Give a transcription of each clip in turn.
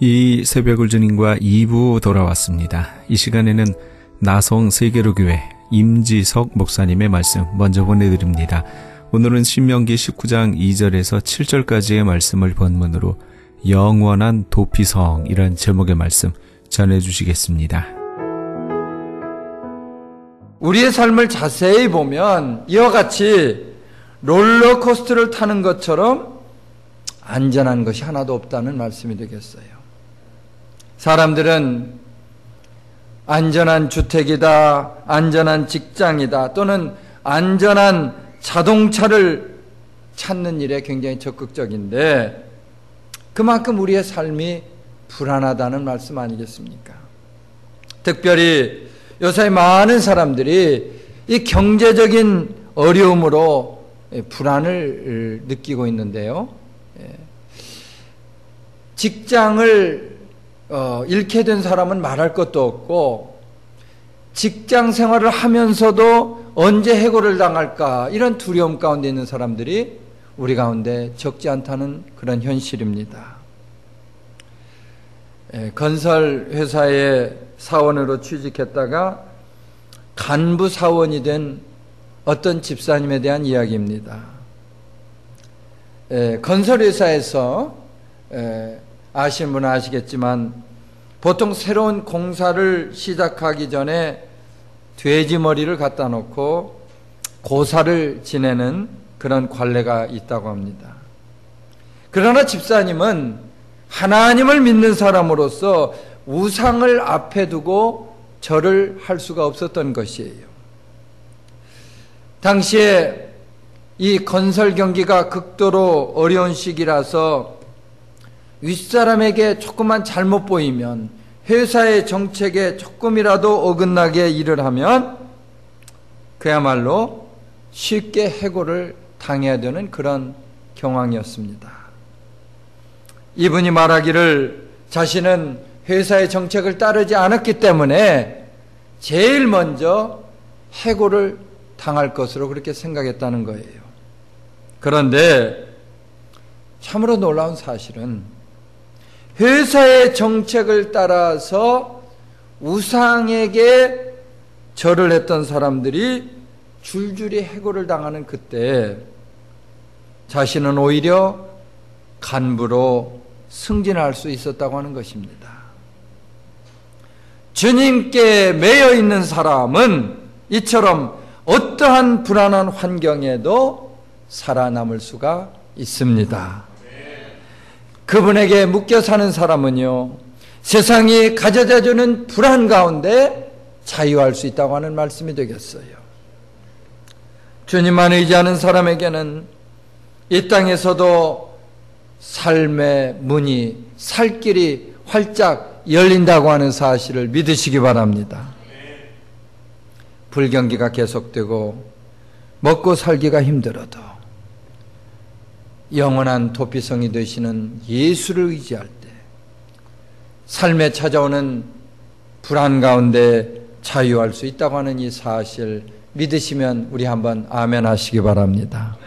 이 새벽을 주님과 2부 돌아왔습니다. 이 시간에는 나성 세계로교회 임지석 목사님의 말씀 먼저 보내드립니다. 오늘은 신명기 19장 2절에서 7절까지의 말씀을 본문으로 영원한 도피성이란 제목의 말씀 전해주시겠습니다. 우리의 삶을 자세히 보면 이와 같이 롤러코스터를 타는 것처럼 안전한 것이 하나도 없다는 말씀이 되겠어요. 사람들은 안전한 주택이다, 안전한 직장이다, 또는 안전한 자동차를 찾는 일에 굉장히 적극적인데 그만큼 우리의 삶이 불안하다는 말씀 아니겠습니까? 특별히 요새 많은 사람들이 이 경제적인 어려움으로 불안을 느끼고 있는데요. 직장을 잃게 된 사람은 말할 것도 없고 직장 생활을 하면서도 언제 해고를 당할까 이런 두려움 가운데 있는 사람들이 우리 가운데 적지 않다는 그런 현실입니다. 건설 회사의 사원으로 취직했다가 간부 사원이 된 어떤 집사님에 대한 이야기입니다. 건설 회사에서 아시는 분은 아시겠지만 보통 새로운 공사를 시작하기 전에 돼지 머리를 갖다 놓고 고사를 지내는 그런 관례가 있다고 합니다. 그러나 집사님은 하나님을 믿는 사람으로서 우상을 앞에 두고 절을 할 수가 없었던 것이에요. 당시에 이 건설 경기가 극도로 어려운 시기라서 윗사람에게 조금만 잘못 보이면 회사의 정책에 조금이라도 어긋나게 일을 하면 그야말로 쉽게 해고를 당해야 되는 그런 경황이었습니다. 이분이 말하기를 자신은 회사의 정책을 따르지 않았기 때문에 제일 먼저 해고를 당할 것으로 그렇게 생각했다는 거예요. 그런데 참으로 놀라운 사실은 회사의 정책을 따라서 우상에게 절을 했던 사람들이 줄줄이 해고를 당하는 그때 자신은 오히려 간부로 승진할 수 있었다고 하는 것입니다. 주님께 매여 있는 사람은 이처럼 어떠한 불안한 환경에도 살아남을 수가 있습니다. 그분에게 묶여 사는 사람은요, 세상이 가져다주는 불안 가운데 자유할 수 있다고 하는 말씀이 되겠어요. 주님만 의지하는 사람에게는 이 땅에서도 삶의 문이, 살 길이 활짝 열린다고 하는 사실을 믿으시기 바랍니다. 불경기가 계속되고 먹고 살기가 힘들어도 영원한 도피성이 되시는 예수를 의지할 때 삶에 찾아오는 불안 가운데 자유할 수 있다고 하는 이 사실 믿으시면 우리 한번 아멘 하시기 바랍니다.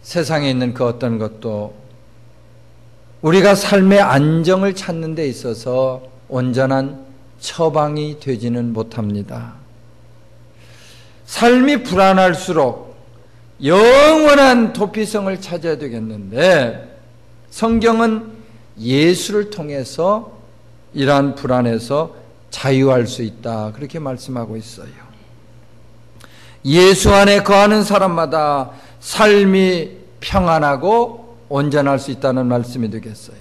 세상에 있는 그 어떤 것도 우리가 삶의 안정을 찾는 데 있어서 온전한 처방이 되지는 못합니다. 삶이 불안할수록 영원한 도피성을 찾아야 되겠는데 성경은 예수를 통해서 이러한 불안에서 자유할 수 있다 그렇게 말씀하고 있어요. 예수 안에 거하는 사람마다 삶이 평안하고 온전할 수 있다는 말씀이 되겠어요.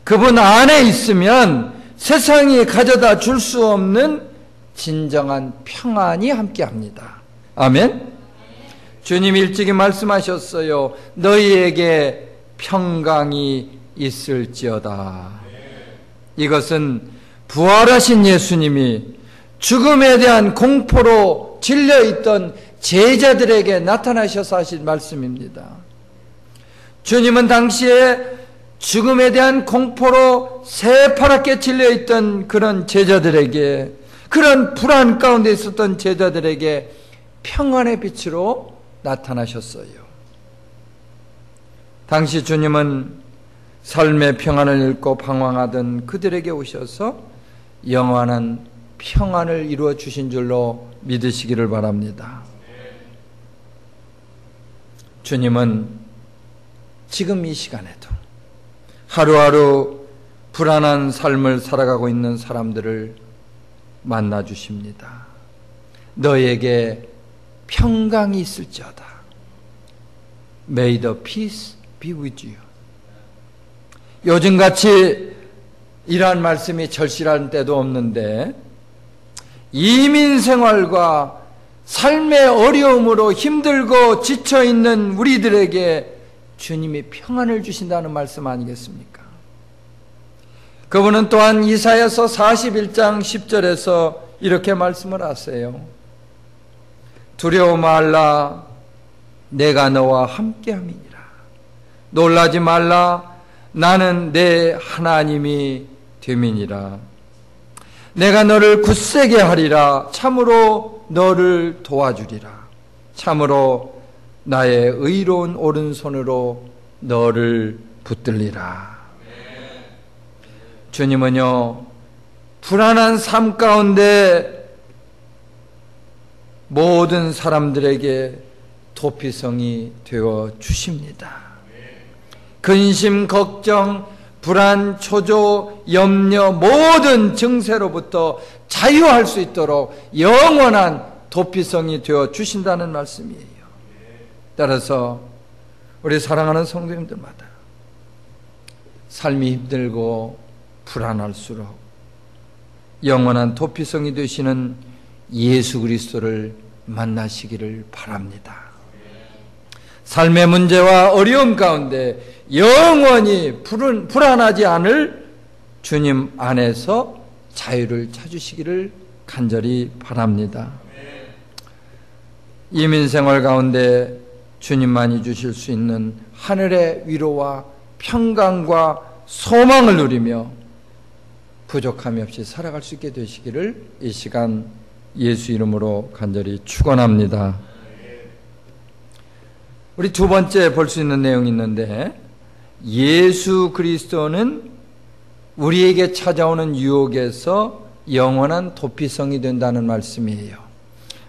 그분 안에 있으면 세상이 가져다 줄 수 없는 진정한 평안이 함께합니다. 아멘. 주님 일찍이 말씀하셨어요. 너희에게 평강이 있을지어다. 이것은 부활하신 예수님이 죽음에 대한 공포로 질려있던 제자들에게 나타나셔서 하신 말씀입니다. 주님은 당시에 죽음에 대한 공포로 새파랗게 질려있던 그런 제자들에게, 그런 불안 가운데 있었던 제자들에게 평안의 빛으로 나타나셨어요. 당시 주님은 삶의 평안을 잃고 방황하던 그들에게 오셔서 영원한 평안을 이루어 주신 줄로 믿으시기를 바랍니다. 주님은 지금 이 시간에도 하루하루 불안한 삶을 살아가고 있는 사람들을 만나 주십니다. 너에게 평강이 있을지어다. May the peace be with you. 요즘같이 이러한 말씀이 절실한 때도 없는데 이민 생활과 삶의 어려움으로 힘들고 지쳐있는 우리들에게 주님이 평안을 주신다는 말씀 아니겠습니까? 그분은 또한 이사야서 41장 10절에서 이렇게 말씀을 하세요. 두려워 말라, 내가 너와 함께함이니라. 놀라지 말라, 나는 내 하나님이 됨이니라. 내가 너를 굳세게 하리라. 참으로 너를 도와주리라. 참으로 나의 의로운 오른손으로 너를 붙들리라. 주님은요, 불안한 삶 가운데 모든 사람들에게 도피성이 되어 주십니다. 근심, 걱정, 불안, 초조, 염려 모든 증세로부터 자유할 수 있도록 영원한 도피성이 되어 주신다는 말씀이에요. 따라서 우리 사랑하는 성도님들마다 삶이 힘들고 불안할수록 영원한 도피성이 되시는 예수 그리스도를 만나시기를 바랍니다. 삶의 문제와 어려움 가운데 영원히 불안하지 않을 주님 안에서 자유를 찾으시기를 간절히 바랍니다. 이민생활 가운데 주님만이 주실 수 있는 하늘의 위로와 평강과 소망을 누리며 부족함이 없이 살아갈 수 있게 되시기를 이 시간 예수 이름으로 간절히 축원합니다. 우리 두 번째 볼 수 있는 내용이 있는데, 예수 그리스도는 우리에게 찾아오는 유혹에서 영원한 도피성이 된다는 말씀이에요.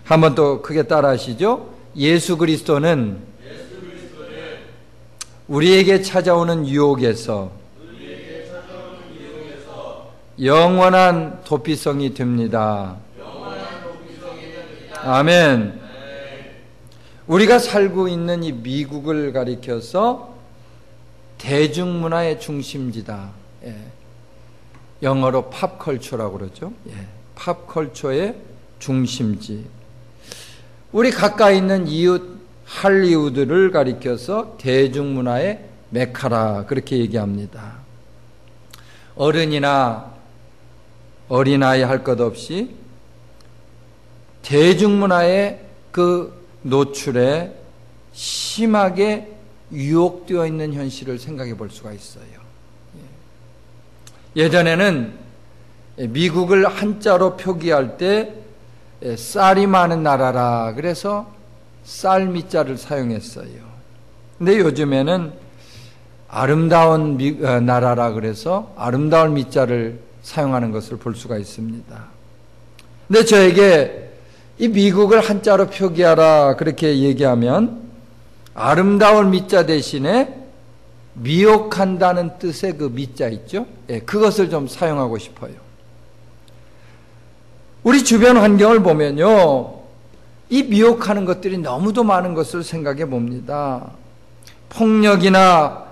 한번 또 크게 따라 하시죠. 예수 그리스도는 우리에게 찾아오는 유혹에서 영원한 도피성이 됩니다. 아멘. 우리가 살고 있는 이 미국을 가리켜서 대중문화의 중심지다. 영어로 팝컬처라고 그러죠. 팝컬처의 중심지. 우리 가까이 있는 이웃 할리우드를 가리켜서 대중문화의 메카라 그렇게 얘기합니다. 어른이나 어린아이 할 것 없이 대중문화의 그 노출에 심하게 유혹되어 있는 현실을 생각해 볼 수가 있어요. 예전에는 미국을 한자로 표기할 때 쌀이 많은 나라라 그래서 쌀미자를 사용했어요. 근데 요즘에는 아름다운 나라라 그래서 아름다운 미자를 사용하는 것을 볼 수가 있습니다. 근데 저에게 이 미국을 한자로 표기하라 그렇게 얘기하면 아름다운 미자 대신에 미혹한다는 뜻의 그 미자 있죠? 그것을 좀 사용하고 싶어요. 우리 주변 환경을 보면요, 이 미혹하는 것들이 너무도 많은 것을 생각해 봅니다. 폭력이나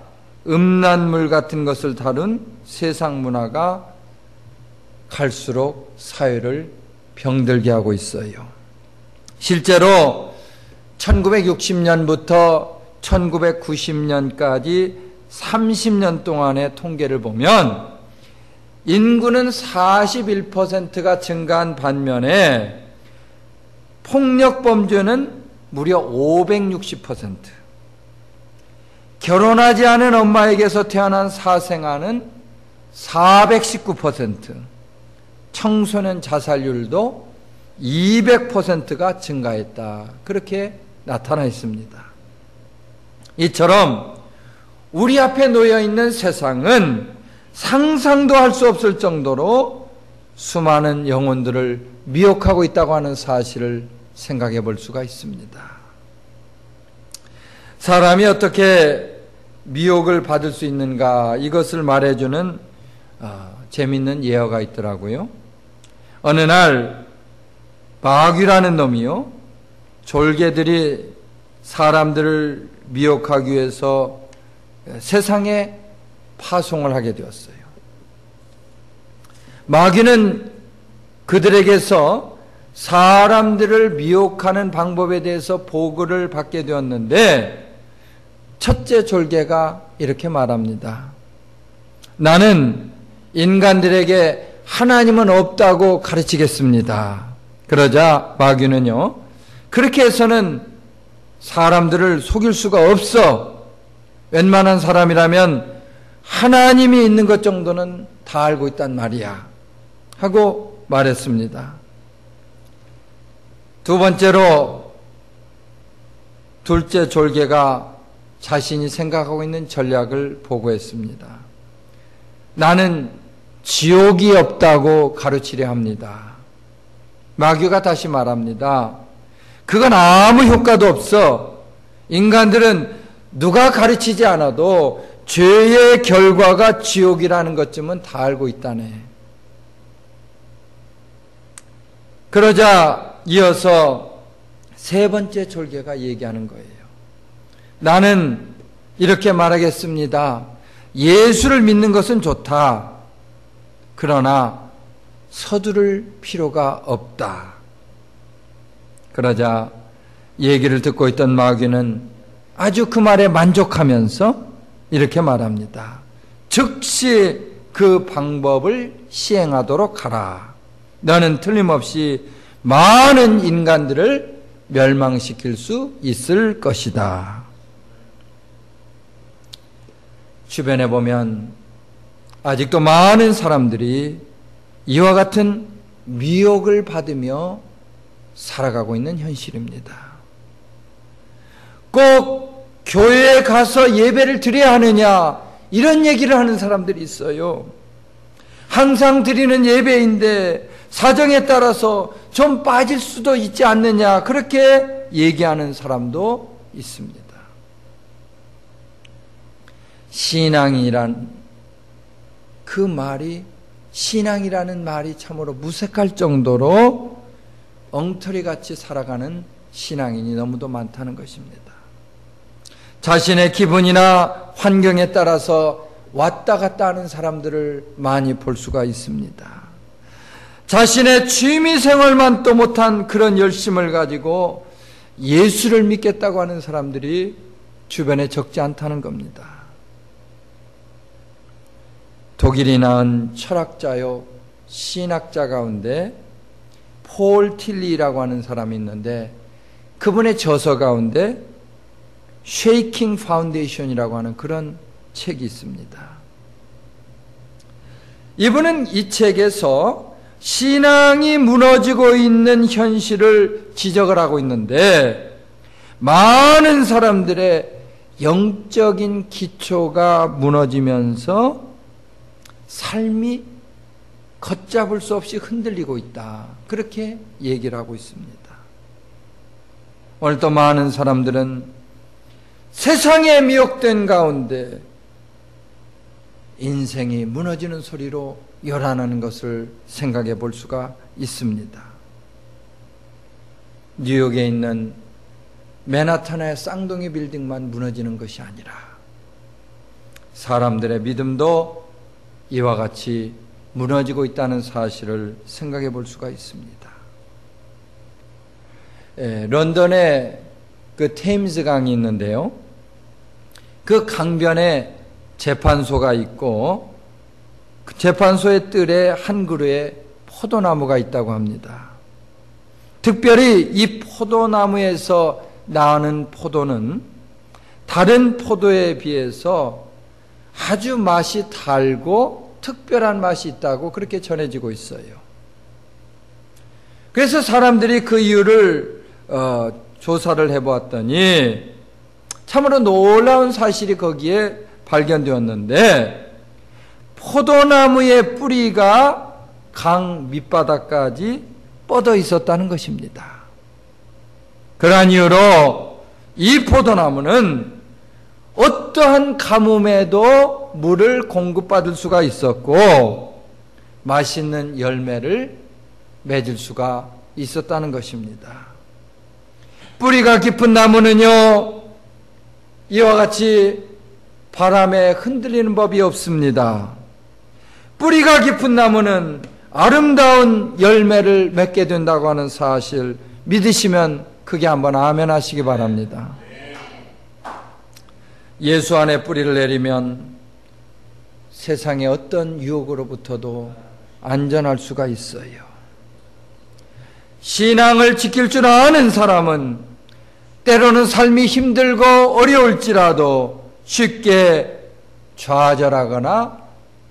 음란물 같은 것을 다룬 세상 문화가 갈수록 사회를 병들게 하고 있어요. 실제로 1960년부터 1990년까지 30년 동안의 통계를 보면 인구는 41%가 증가한 반면에 폭력 범죄는 무려 560%, 결혼하지 않은 엄마에게서 태어난 사생아는 419%, 청소년 자살률도 200%가 증가했다. 그렇게 나타나 있습니다. 이처럼 우리 앞에 놓여 있는 세상은 상상도 할 수 없을 정도로 수많은 영혼들을 미혹하고 있다고 하는 사실을 생각해 볼 수가 있습니다. 사람이 어떻게 미혹을 받을 수 있는가, 이것을 말해주는 재미있는 예화가 있더라고요. 어느 날 마귀라는 놈이요, 졸개들이 사람들을 미혹하기 위해서 세상에 파송을 하게 되었어요. 마귀는 그들에게서 사람들을 미혹하는 방법에 대해서 보고를 받게 되었는데, 첫째 졸개가 이렇게 말합니다. 나는 인간들에게 하나님은 없다고 가르치겠습니다. 그러자 마귀는요, 그렇게 해서는 사람들을 속일 수가 없어. 웬만한 사람이라면 하나님이 있는 것 정도는 다 알고 있단 말이야 하고 말했습니다. 두 번째로 둘째 졸개가 자신이 생각하고 있는 전략을 보고했습니다. 나는 지옥이 없다고 가르치려 합니다. 마귀가 다시 말합니다. 그건 아무 효과도 없어. 인간들은 누가 가르치지 않아도 죄의 결과가 지옥이라는 것쯤은 다 알고 있다네. 그러자 이어서 세 번째 졸개가 얘기하는 거예요. 나는 이렇게 말하겠습니다. 예수를 믿는 것은 좋다. 그러나 서두를 필요가 없다. 그러자 얘기를 듣고 있던 마귀는 아주 그 말에 만족하면서 이렇게 말합니다. 즉시 그 방법을 시행하도록 하라. 너는 틀림없이 많은 인간들을 멸망시킬 수 있을 것이다. 주변에 보면 아직도 많은 사람들이 이와 같은 미혹을 받으며 살아가고 있는 현실입니다. 꼭 교회에 가서 예배를 드려야 하느냐, 이런 얘기를 하는 사람들이 있어요. 항상 드리는 예배인데 사정에 따라서 좀 빠질 수도 있지 않느냐, 그렇게 얘기하는 사람도 있습니다. 신앙이란 그 말이, 신앙이라는 말이 참으로 무색할 정도로 엉터리같이 살아가는 신앙인이 너무도 많다는 것입니다. 자신의 기분이나 환경에 따라서 왔다 갔다 하는 사람들을 많이 볼 수가 있습니다. 자신의 취미생활만 또 못한 그런 열심을 가지고 예수를 믿겠다고 하는 사람들이 주변에 적지 않다는 겁니다. 독일이 낳은 철학자요 신학자 가운데 폴 틸리라고 하는 사람이 있는데, 그분의 저서 가운데 쉐이킹 파운데이션이라고 하는 그런 책이 있습니다. 이분은 이 책에서 신앙이 무너지고 있는 현실을 지적을 하고 있는데, 많은 사람들의 영적인 기초가 무너지면서 삶이 걷잡을 수 없이 흔들리고 있다, 그렇게 얘기를 하고 있습니다. 오늘 또 많은 사람들은 세상에 미혹된 가운데 인생이 무너지는 소리로 요란하는 것을 생각해 볼 수가 있습니다. 뉴욕에 있는 맨하탄의 쌍둥이 빌딩만 무너지는 것이 아니라 사람들의 믿음도 이와 같이 무너지고 있다는 사실을 생각해 볼 수가 있습니다. 런던에 그 테임스 강이 있는데요, 그 강변에 재판소가 있고 그 재판소의 뜰에 한 그루의 포도나무가 있다고 합니다. 특별히 이 포도나무에서 나오는 포도는 다른 포도에 비해서 아주 맛이 달고 특별한 맛이 있다고 그렇게 전해지고 있어요. 그래서 사람들이 그 이유를 조사를 해보았더니 참으로 놀라운 사실이 거기에 발견되었는데 포도나무의 뿌리가 강 밑바닥까지 뻗어 있었다는 것입니다. 그러한 이유로 이 포도나무는 어떠한 가뭄에도 물을 공급받을 수가 있었고 맛있는 열매를 맺을 수가 있었다는 것입니다. 뿌리가 깊은 나무는요, 이와 같이 바람에 흔들리는 법이 없습니다. 뿌리가 깊은 나무는 아름다운 열매를 맺게 된다고 하는 사실 믿으시면 크게 한번 아멘 하시기 바랍니다. 예수 안에 뿌리를 내리면 세상의 어떤 유혹으로부터도 안전할 수가 있어요. 신앙을 지킬 줄 아는 사람은 때로는 삶이 힘들고 어려울지라도 쉽게 좌절하거나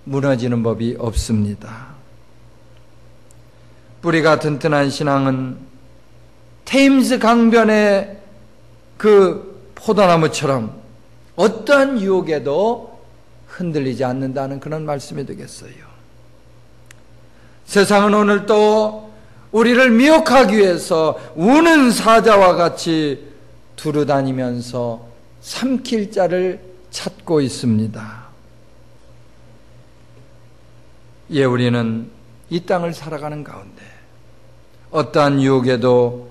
무너지는 법이 없습니다. 뿌리가 튼튼한 신앙은 테임스 강변의 그 포도나무처럼 어떠한 유혹에도 흔들리지 않는다는 그런 말씀이 되겠어요. 세상은 오늘 또 우리를 미혹하기 위해서 우는 사자와 같이 두루다니면서 삼킬 자를 찾고 있습니다. 예, 우리는 이 땅을 살아가는 가운데 어떠한 유혹에도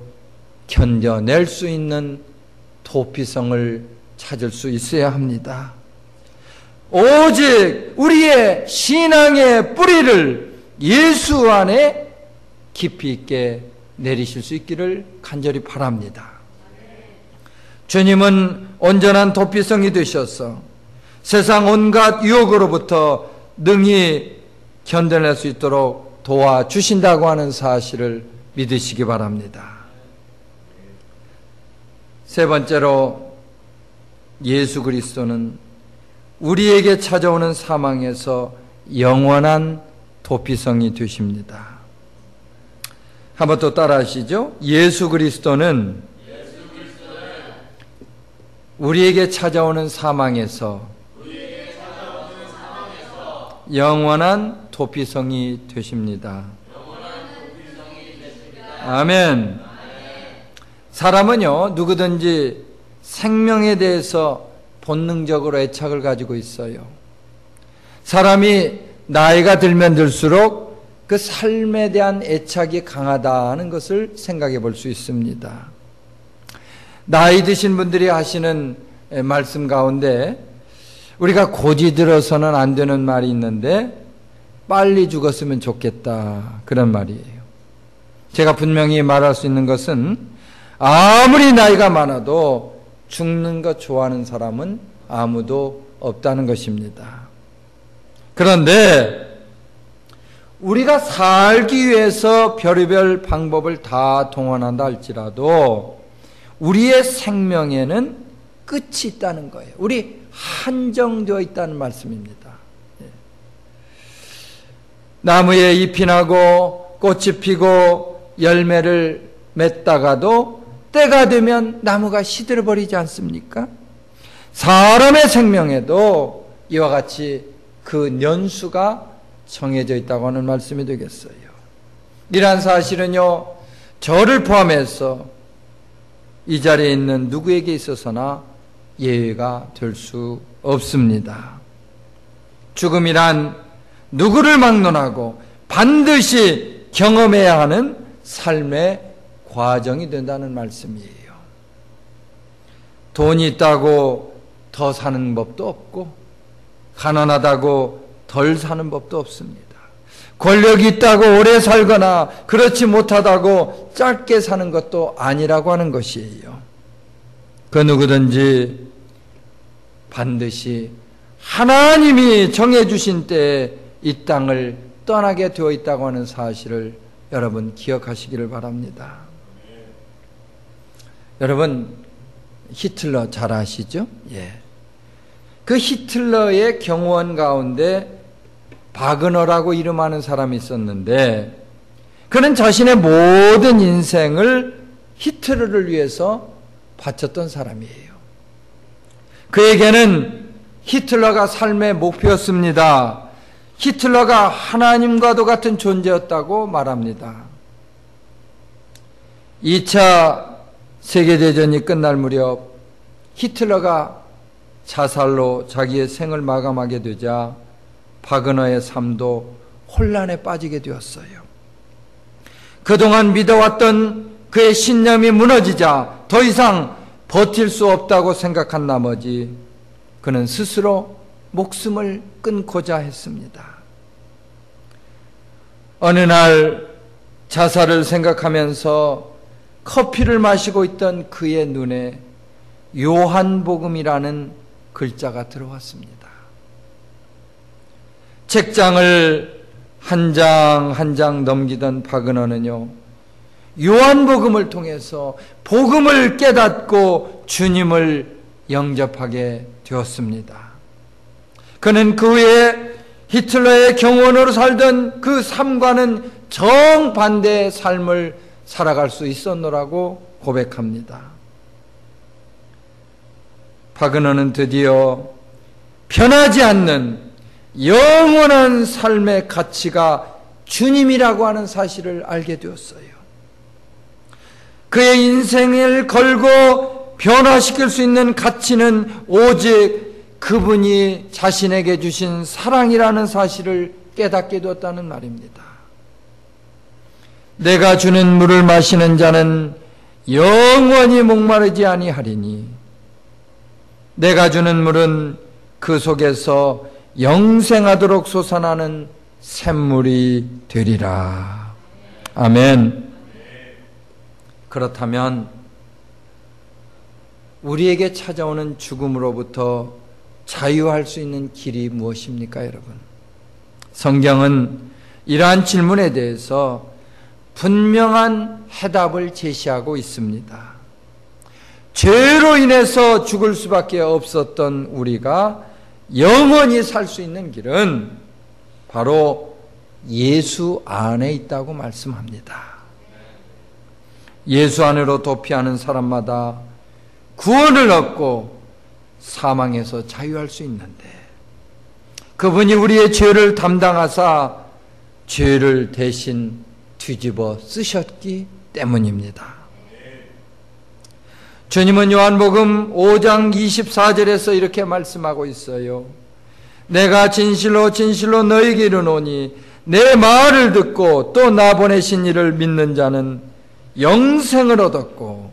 견뎌낼 수 있는 도피성을 찾을 수 있어야 합니다. 오직 우리의 신앙의 뿌리를 예수 안에 깊이 있게 내리실 수 있기를 간절히 바랍니다. 주님은 온전한 도피성이 되셔서 세상 온갖 유혹으로부터 능히 견뎌낼 수 있도록 도와주신다고 하는 사실을 믿으시기 바랍니다. 세 번째로, 예수 그리스도는 우리에게 찾아오는 사망에서 영원한 도피성이 되십니다. 한번 또 따라 하시죠. 예수 그리스도는 우리에게 찾아오는 사망에서 영원한 도피성이 되십니다. 아멘. 사람은요, 누구든지 생명에 대해서 본능적으로 애착을 가지고 있어요. 사람이 나이가 들면 들수록 그 삶에 대한 애착이 강하다는 것을 생각해 볼 수 있습니다. 나이 드신 분들이 하시는 말씀 가운데 우리가 고지 들어서는 안 되는 말이 있는데 빨리 죽었으면 좋겠다, 그런 말이에요. 제가 분명히 말할 수 있는 것은 아무리 나이가 많아도 죽는 것 좋아하는 사람은 아무도 없다는 것입니다. 그런데 우리가 살기 위해서 별의별 방법을 다 동원한다 할지라도 우리의 생명에는 끝이 있다는 거예요. 우리 한정되어 있다는 말씀입니다. 나무에 잎이 나고 꽃이 피고 열매를 맺다가도 때가 되면 나무가 시들어버리지 않습니까? 사람의 생명에도 이와 같이 그 연수가 정해져 있다고 하는 말씀이 되겠어요. 이러한 사실은요, 저를 포함해서 이 자리에 있는 누구에게 있어서나 예외가 될 수 없습니다. 죽음이란 누구를 막론하고 반드시 경험해야 하는 삶의 과정이 된다는 말씀이에요. 돈이 있다고 더 사는 법도 없고 가난하다고 덜 사는 법도 없습니다. 권력이 있다고 오래 살거나 그렇지 못하다고 짧게 사는 것도 아니라고 하는 것이에요. 그 누구든지 반드시 하나님이 정해주신 때에 이 땅을 떠나게 되어 있다고 하는 사실을 여러분 기억하시기를 바랍니다. 여러분, 히틀러 잘 아시죠? 예. 그 히틀러의 경호원 가운데 바그너라고 이름하는 사람이 있었는데 그는 자신의 모든 인생을 히틀러를 위해서 바쳤던 사람이에요. 그에게는 히틀러가 삶의 목표였습니다. 히틀러가 하나님과도 같은 존재였다고 말합니다. 2차 세계대전이 끝날 무렵 히틀러가 자살로 자기의 생을 마감하게 되자 바그너의 삶도 혼란에 빠지게 되었어요. 그동안 믿어왔던 그의 신념이 무너지자 더 이상 버틸 수 없다고 생각한 나머지 그는 스스로 목숨을 끊고자 했습니다. 어느 날 자살을 생각하면서 커피를 마시고 있던 그의 눈에 요한복음이라는 글자가 들어왔습니다. 책장을 한 장 한 장 넘기던 바그너는요, 요한복음을 통해서 복음을 깨닫고 주님을 영접하게 되었습니다. 그는 그 후에 히틀러의 경호원으로 살던 그 삶과는 정반대의 삶을 살아갈 수 있었노라고 고백합니다. 바그너는 드디어 변하지 않는 영원한 삶의 가치가 주님이라고 하는 사실을 알게 되었어요. 그의 인생을 걸고 변화시킬 수 있는 가치는 오직 그분이 자신에게 주신 사랑이라는 사실을 깨닫게 되었다는 말입니다. 내가 주는 물을 마시는 자는 영원히 목마르지 아니하리니 내가 주는 물은 그 속에서 영생하도록 솟아나는 샘물이 되리라. 아멘. 그렇다면 우리에게 찾아오는 죽음으로부터 자유할 수 있는 길이 무엇입니까, 여러분? 성경은 이러한 질문에 대해서 분명한 해답을 제시하고 있습니다. 죄로 인해서 죽을 수밖에 없었던 우리가 영원히 살 수 있는 길은 바로 예수 안에 있다고 말씀합니다. 예수 안으로 도피하는 사람마다 구원을 얻고 사망에서 자유할 수 있는데 그분이 우리의 죄를 담당하사 죄를 대신 뒤집어 쓰셨기 때문입니다. 주님은 요한복음 5장 24절에서 이렇게 말씀하고 있어요. 내가 진실로 진실로 너희에게 이르노니 내 말을 듣고 또 나 보내신 이를 믿는 자는 영생을 얻었고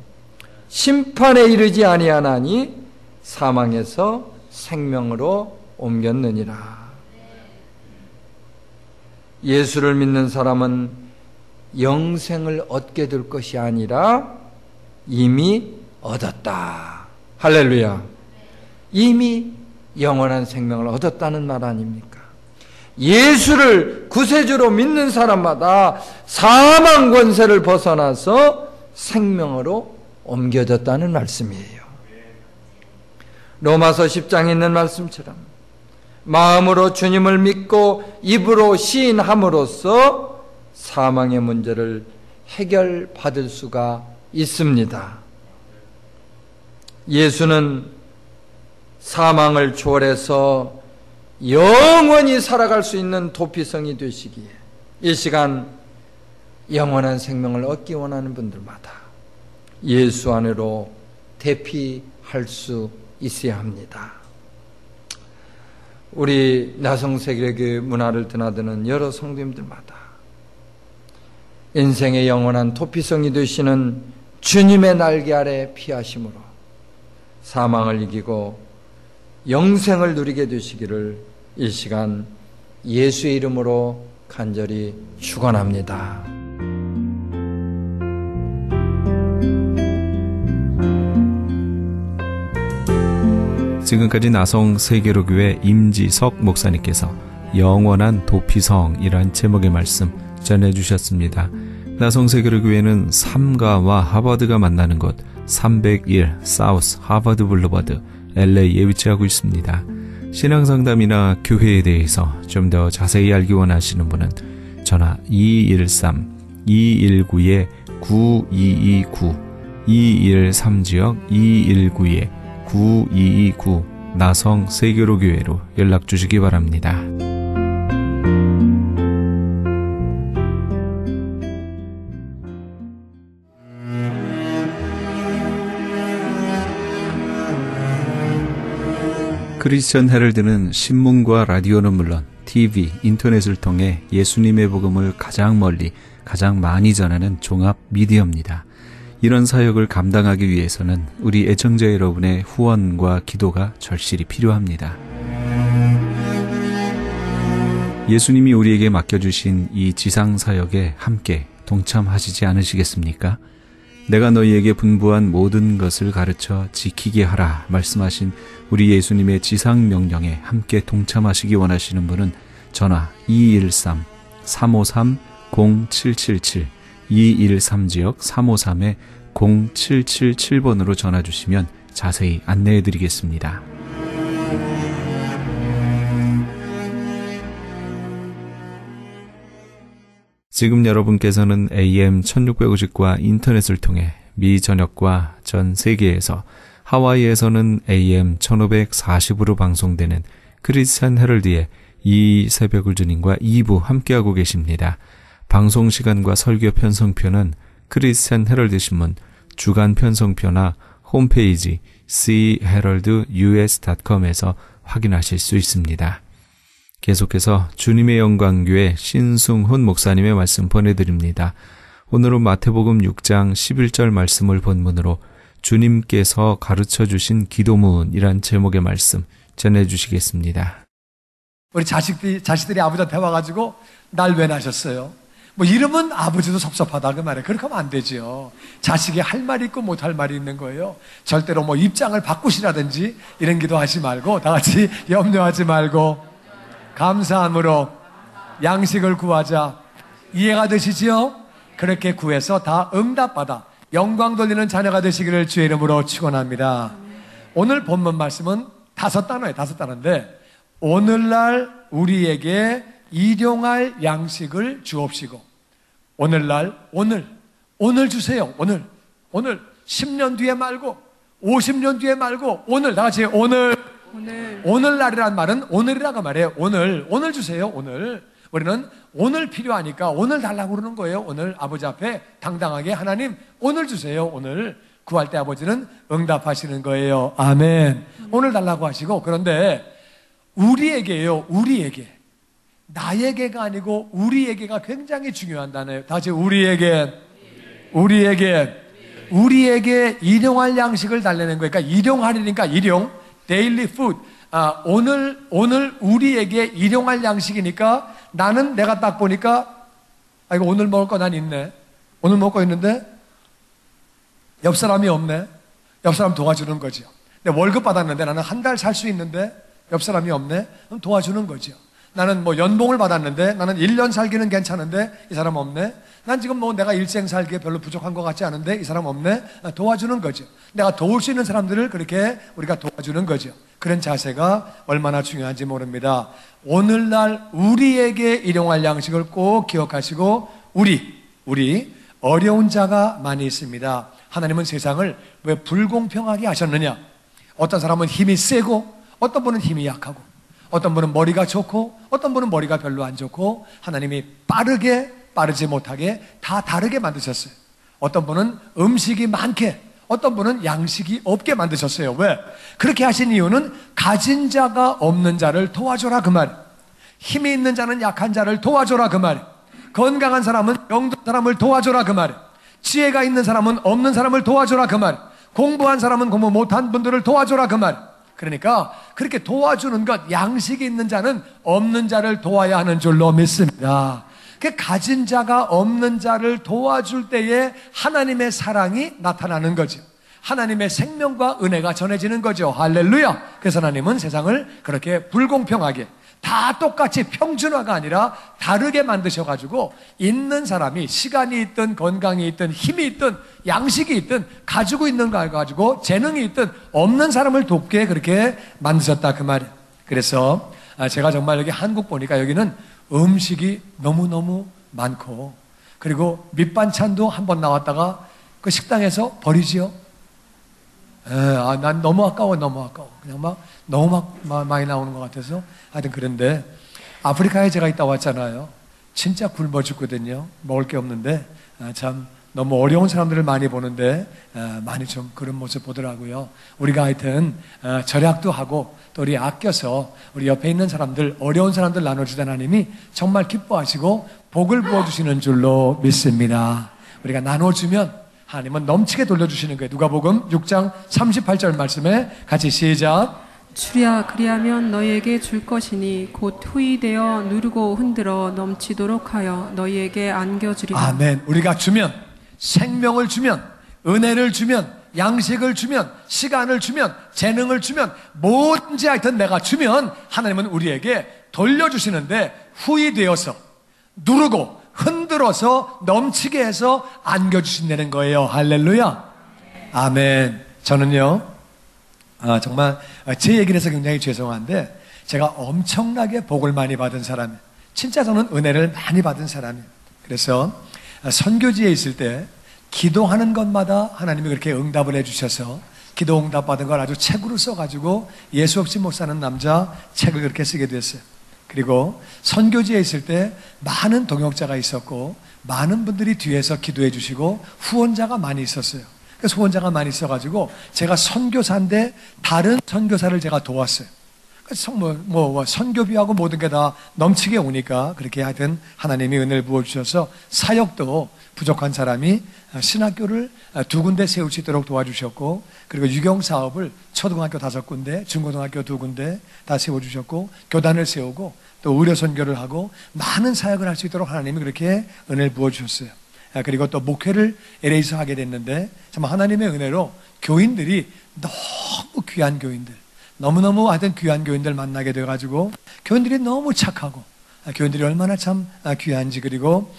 심판에 이르지 아니하나니 사망에서 생명으로 옮겼느니라. 예수를 믿는 사람은 영생을 얻게 될 것이 아니라 이미 얻었다. 할렐루야. 이미 영원한 생명을 얻었다는 말 아닙니까? 예수를 구세주로 믿는 사람마다 사망 권세를 벗어나서 생명으로 옮겨졌다는 말씀이에요. 로마서 10장에 있는 말씀처럼 마음으로 주님을 믿고 입으로 시인함으로써 사망의 문제를 해결받을 수가 있습니다. 예수는 사망을 초월해서 영원히 살아갈 수 있는 도피성이 되시기에 이 시간 영원한 생명을 얻기 원하는 분들마다 예수 안으로 대피할 수 있어야 합니다. 우리 나성세계교회 문화를 드나드는 여러 성도님들마다 인생의 영원한 도피성이 되시는 주님의 날개 아래 피하심으로 사망을 이기고 영생을 누리게 되시기를 이 시간 예수의 이름으로 간절히 축원합니다. 지금까지 나성 세계로교회 임지석 목사님께서 영원한 도피성이란 제목의 말씀 전해주셨습니다. 나성 세계로교회는 삼가와 하버드가 만나는 곳 301 사우스 하버드 블루버드 LA에 위치하고 있습니다. 신앙상담이나 교회에 대해서 좀 더 자세히 알기 원하시는 분은 전화 213-219-9229 213지역 219-9229 나성 세계로 교회로 연락 주시기 바랍니다. 크리스천 헤럴드는 신문과 라디오는 물론 TV, 인터넷을 통해 예수님의 복음을 가장 멀리, 가장 많이 전하는 종합 미디어입니다. 이런 사역을 감당하기 위해서는 우리 애청자 여러분의 후원과 기도가 절실히 필요합니다. 예수님이 우리에게 맡겨주신 이 지상 사역에 함께 동참하시지 않으시겠습니까? 내가 너희에게 분부한 모든 것을 가르쳐 지키게 하라 말씀하신 우리 예수님의 지상 명령에 함께 동참하시기 원하시는 분은 전화 213-353-0777 213지역 353-0777번으로 전화 주시면 자세히 안내해 드리겠습니다. 지금 여러분께서는 AM 1650과 인터넷을 통해 미 전역과 전 세계에서, 하와이에서는 AM 1540으로 방송되는 크리스찬 헤럴드의 이 새벽을 주님과 2부 함께하고 계십니다. 방송 시간과 설교 편성표는 크리스찬 헤럴드 신문 주간 편성표나 홈페이지 cheraldus.com에서 확인하실 수 있습니다. 계속해서 주님의 영광교회 신승훈 목사님의 말씀 보내드립니다. 오늘은 마태복음 6장 11절 말씀을 본문으로 주님께서 가르쳐주신 기도문이란 제목의 말씀 전해주시겠습니다. 우리 자식들이 아버지한테 와가지고 날 왜 낳으셨어요? 뭐 이러면 아버지도 섭섭하다 그 말이에요. 그렇게 하면 안 되죠. 자식이 할 말이 있고 못할 말이 있는 거예요. 절대로 뭐 입장을 바꾸시라든지 이런 기도하지 말고 다 같이 염려하지 말고 감사함으로 양식을 구하자. 이해가 되시지요? 그렇게 구해서 다 응답받아 영광 돌리는 자녀가 되시기를 주의 이름으로 축원합니다. 오늘 본문 말씀은 5단어예요. 5단어인데 오늘날 우리에게 일용할 양식을 주옵시고, 오늘날 오늘 주세요. 오늘 10년 뒤에 말고 50년 뒤에 말고 오늘 다 같이 오늘날이란 말은 오늘이라고 말해요. 오늘 주세요. 오늘. 우리는 오늘 필요하니까 오늘 달라고 그러는 거예요. 오늘 아버지 앞에 당당하게 하나님 오늘 주세요. 오늘 구할 때 아버지는 응답하시는 거예요. 아멘. 오늘 달라고 하시고, 그런데 우리에게요. 우리에게. 나에게가 아니고 우리에게가 굉장히 중요한 단어예요. 다시 우리에게 일용할 양식을 달라는 거예요. 그러니까 일용하리니까 일용, daily food. 오늘 우리에게 일용할 양식이니까 나는 내가 딱 보니까 이거 오늘 먹을 거 난 있네. 오늘 먹을 거 있는데 옆 사람이 없네. 옆 사람 도와주는 거죠. 근데 월급 받았는데 나는 한 달 살 수 있는데 옆 사람이 없네. 그럼 도와주는 거죠. 나는 뭐 연봉을 받았는데 나는 1년 살기는 괜찮은데 이 사람 없네. 난 지금 뭐 내가 일생 살기에 별로 부족한 것 같지 않은데 이 사람 없네. 도와주는 거죠. 내가 도울 수 있는 사람들을 그렇게 우리가 도와주는 거죠. 그런 자세가 얼마나 중요한지 모릅니다. 오늘날 우리에게 일용할 양식을 꼭 기억하시고, 우리 어려운 자가 많이 있습니다. 하나님은 세상을 왜 불공평하게 하셨느냐? 어떤 사람은 힘이 세고 어떤 분은 힘이 약하고, 어떤 분은 머리가 좋고 어떤 분은 머리가 별로 안 좋고, 하나님이 빠르지 못하게 다 다르게 만드셨어요. 어떤 분은 음식이 많게, 어떤 분은 양식이 없게 만드셨어요. 왜? 그렇게 하신 이유는 가진 자가 없는 자를 도와줘라 그 말. 힘이 있는 자는 약한 자를 도와줘라 그 말. 건강한 사람은 병든 사람을 도와줘라 그 말. 지혜가 있는 사람은 없는 사람을 도와줘라 그 말. 공부한 사람은 공부 못한 분들을 도와줘라 그 말. 그러니까 그렇게 도와주는 것, 양식이 있는 자는 없는 자를 도와야 하는 줄로 믿습니다. 그 가진 자가 없는 자를 도와줄 때에 하나님의 사랑이 나타나는 거죠. 하나님의 생명과 은혜가 전해지는 거죠. 할렐루야. 그래서 하나님은 세상을 그렇게 불공평하게, 다 똑같이 평준화가 아니라 다르게 만드셔가지고 있는 사람이 시간이 있든 건강이 있든 힘이 있든 양식이 있든 가지고 있는 거 가지고 재능이 있든 없는 사람을 돕게 그렇게 만드셨다 그 말이에요. 그래서 제가 정말 여기 한국 보니까 여기는 음식이 너무너무 많고, 그리고 밑반찬도 한번 나왔다가 그 식당에서 버리지요. 난 너무 아까워. 그냥 막 너무 많이 나오는 것 같아서. 하여튼 그런데 아프리카에 제가 있다 왔잖아요. 진짜 굶어 죽거든요. 먹을 게 없는데 참 너무 어려운 사람들을 많이 보는데 많이 좀 그런 모습 보더라고요. 우리가 하여튼 절약도 하고 또 우리 아껴서 우리 옆에 있는 사람들, 어려운 사람들 나눠주던 하나님이 정말 기뻐하시고 복을 부어주시는 줄로 믿습니다. 우리가 나눠주면 하나님은 넘치게 돌려주시는 거예요. 누가복음 6장 38절 말씀에 같이 시작. 주랴 그리하면 너희에게 줄 것이니 곧 후이되어 누르고 흔들어 넘치도록 하여 너희에게 안겨주리라. 아멘. 우리가 주면, 생명을 주면, 은혜를 주면, 양식을 주면, 시간을 주면, 재능을 주면, 뭐든지 하여튼 내가 주면 하나님은 우리에게 돌려주시는데 후이되어서 누르고 흔들어서 넘치게 해서 안겨주신다는 거예요. 할렐루야. 아멘. 저는요, 정말 제 얘기를 해서 굉장히 죄송한데 제가 엄청나게 복을 많이 받은 사람이에요. 진짜 저는 은혜를 많이 받은 사람이에요. 그래서 선교지에 있을 때 기도하는 것마다 하나님이 그렇게 응답을 해주셔서 기도 응답 받은 걸 아주 책으로 써가지고 예수 없이 못 사는 남자 책을 그렇게 쓰게 됐어요. 그리고 선교지에 있을 때 많은 동역자가 있었고 많은 분들이 뒤에서 기도해 주시고 후원자가 많이 있었어요. 그래서 후원자가 많이 있어가지고 제가 선교사인데 다른 선교사를 제가 도왔어요. 그래서 선교비하고 모든 게 다 넘치게 오니까 그렇게 하여튼 하나님이 은혜를 부어주셔서 사역도 부족한 사람이 신학교를 2군데 세울 수 있도록 도와주셨고 그리고 유경사업을 초등학교 5군데, 중고등학교 2군데 다 세워주셨고 교단을 세우고 또 의료선교를 하고 많은 사역을 할 수 있도록 하나님이 그렇게 은혜를 부어주셨어요. 그리고 또 목회를 LA에서 하게 됐는데 정말 하나님의 은혜로 교인들이 너무 귀한 교인들, 너무너무 하여튼 귀한 교인들 만나게 돼가지고 교인들이 너무 착하고 교인들이 얼마나 참 귀한지 그리고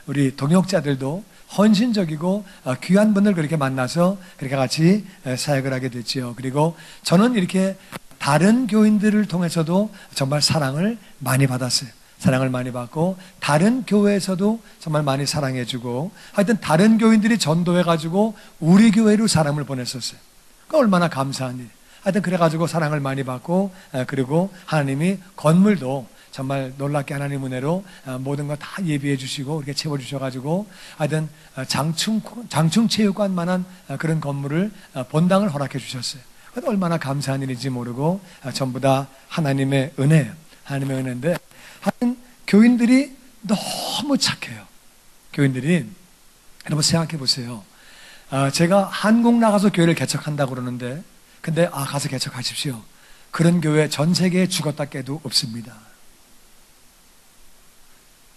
우리 동역자들도 헌신적이고 귀한 분들 그렇게 만나서 그렇게 같이 사역을 하게 됐지요. 그리고 저는 이렇게 다른 교인들을 통해서도 정말 사랑을 많이 받았어요. 사랑을 많이 받고 다른 교회에서도 정말 많이 사랑해주고 하여튼 다른 교인들이 전도해가지고 우리 교회로 사람을 보냈었어요. 그 얼마나 감사한 일. 하여튼 그래가지고 사랑을 많이 받고 그리고 하나님이 건물도 정말 놀랍게 하나님 은혜로 모든 거 다 예비해 주시고 이렇게 채워주셔가지고 하여튼 장충체육관만한 그런 건물을 본당을 허락해 주셨어요. 그것도 얼마나 감사한 일인지 모르고 전부 다 하나님의 은혜예요. 하나님의 은혜인데 하여튼 교인들이 너무 착해요. 교인들이 여러분 생각해 보세요. 제가 한국 나가서 교회를 개척한다고 그러는데 근데 가서 개척하십시오. 그런 교회 전 세계에 죽었다 깨도 없습니다.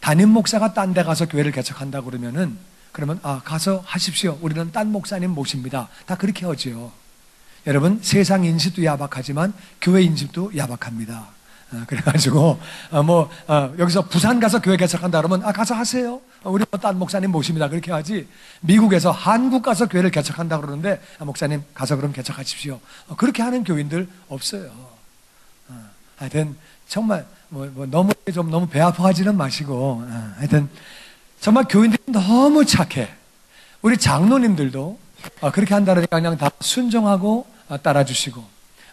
담임 목사가 딴 데 가서 교회를 개척한다고 그러면 가서 하십시오. 우리는 딴 목사님 모십니다. 다 그렇게 하지요. 여러분 세상 인식도 야박하지만 교회 인식도 야박합니다. 그래가지고 여기서 부산 가서 교회 개척한다 그러면 가서 하세요. 우리 딴 목사님 모십니다. 그렇게 하지. 미국에서 한국 가서 교회를 개척한다 그러는데 목사님 가서 그럼 개척하십시오. 그렇게 하는 교인들 없어요. 하여튼 정말 너무 배 아파하지는 마시고 하여튼 정말 교인들이 너무 착해. 우리 장로님들도 그렇게 한다 그러니까 그냥 다 순종하고 따라주시고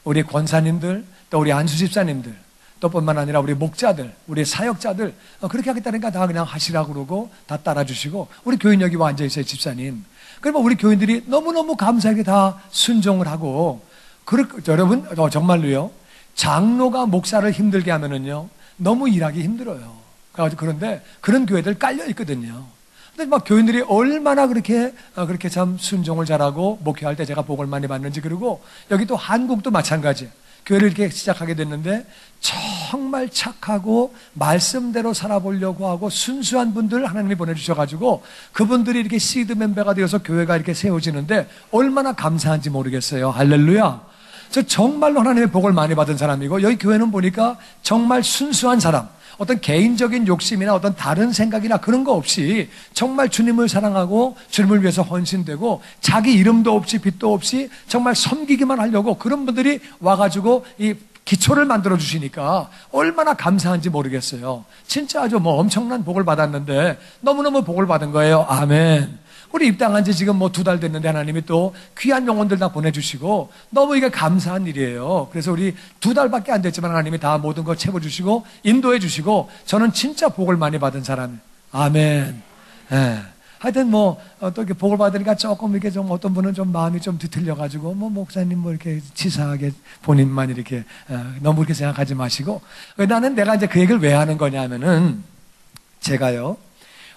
우리 권사님들 또 우리 안수집사님들 또 뿐만 아니라 우리 목자들, 우리 사역자들 그렇게 하겠다니까 다 그냥 하시라고 그러고 다 따라주시고 우리 교인 여기 와 앉아있어요. 집사님. 그러면 우리 교인들이 너무너무 감사하게 다 순종을 하고 여러분 정말로요. 장로가 목사를 힘들게 하면은요 너무 일하기 힘들어요. 그런데 그런 교회들 깔려 있거든요. 근데 막 교인들이 얼마나 그렇게 참 순종을 잘하고 목회할 때 제가 복을 많이 받는지 그리고 여기 또 한국도 마찬가지. 교회를 이렇게 시작하게 됐는데 정말 착하고 말씀대로 살아보려고 하고 순수한 분들 하나님이 보내주셔가지고 그분들이 이렇게 시드 멤버가 되어서 교회가 이렇게 세워지는데 얼마나 감사한지 모르겠어요. 할렐루야. 저 정말로 하나님의 복을 많이 받은 사람이고 여기 교회는 보니까 정말 순수한 사람 어떤 개인적인 욕심이나 어떤 다른 생각이나 그런 거 없이 정말 주님을 사랑하고 주님을 위해서 헌신되고 자기 이름도 없이 빚도 없이 정말 섬기기만 하려고 그런 분들이 와가지고 이 기초를 만들어 주시니까 얼마나 감사한지 모르겠어요. 진짜 아주 엄청난 복을 받았는데 너무너무 복을 받은 거예요. 아멘. 우리 입당한 지 지금 뭐 2달 됐는데 하나님이 또 귀한 영혼들 다 보내주시고 너무 이게 감사한 일이에요. 그래서 우리 2달밖에 안 됐지만 하나님이 다 모든 거 채워주시고 인도해 주시고 저는 진짜 복을 많이 받은 사람이에요. 아멘. 예. 하여튼 뭐 또 이렇게 복을 받으니까 조금 이렇게 좀 어떤 분은 좀 마음이 좀 뒤틀려가지고 뭐 목사님 뭐 이렇게 치사하게 본인만 이렇게 너무 그렇게 생각하지 마시고 나는 내가 이제 그 얘기를 왜 하는 거냐면은 제가요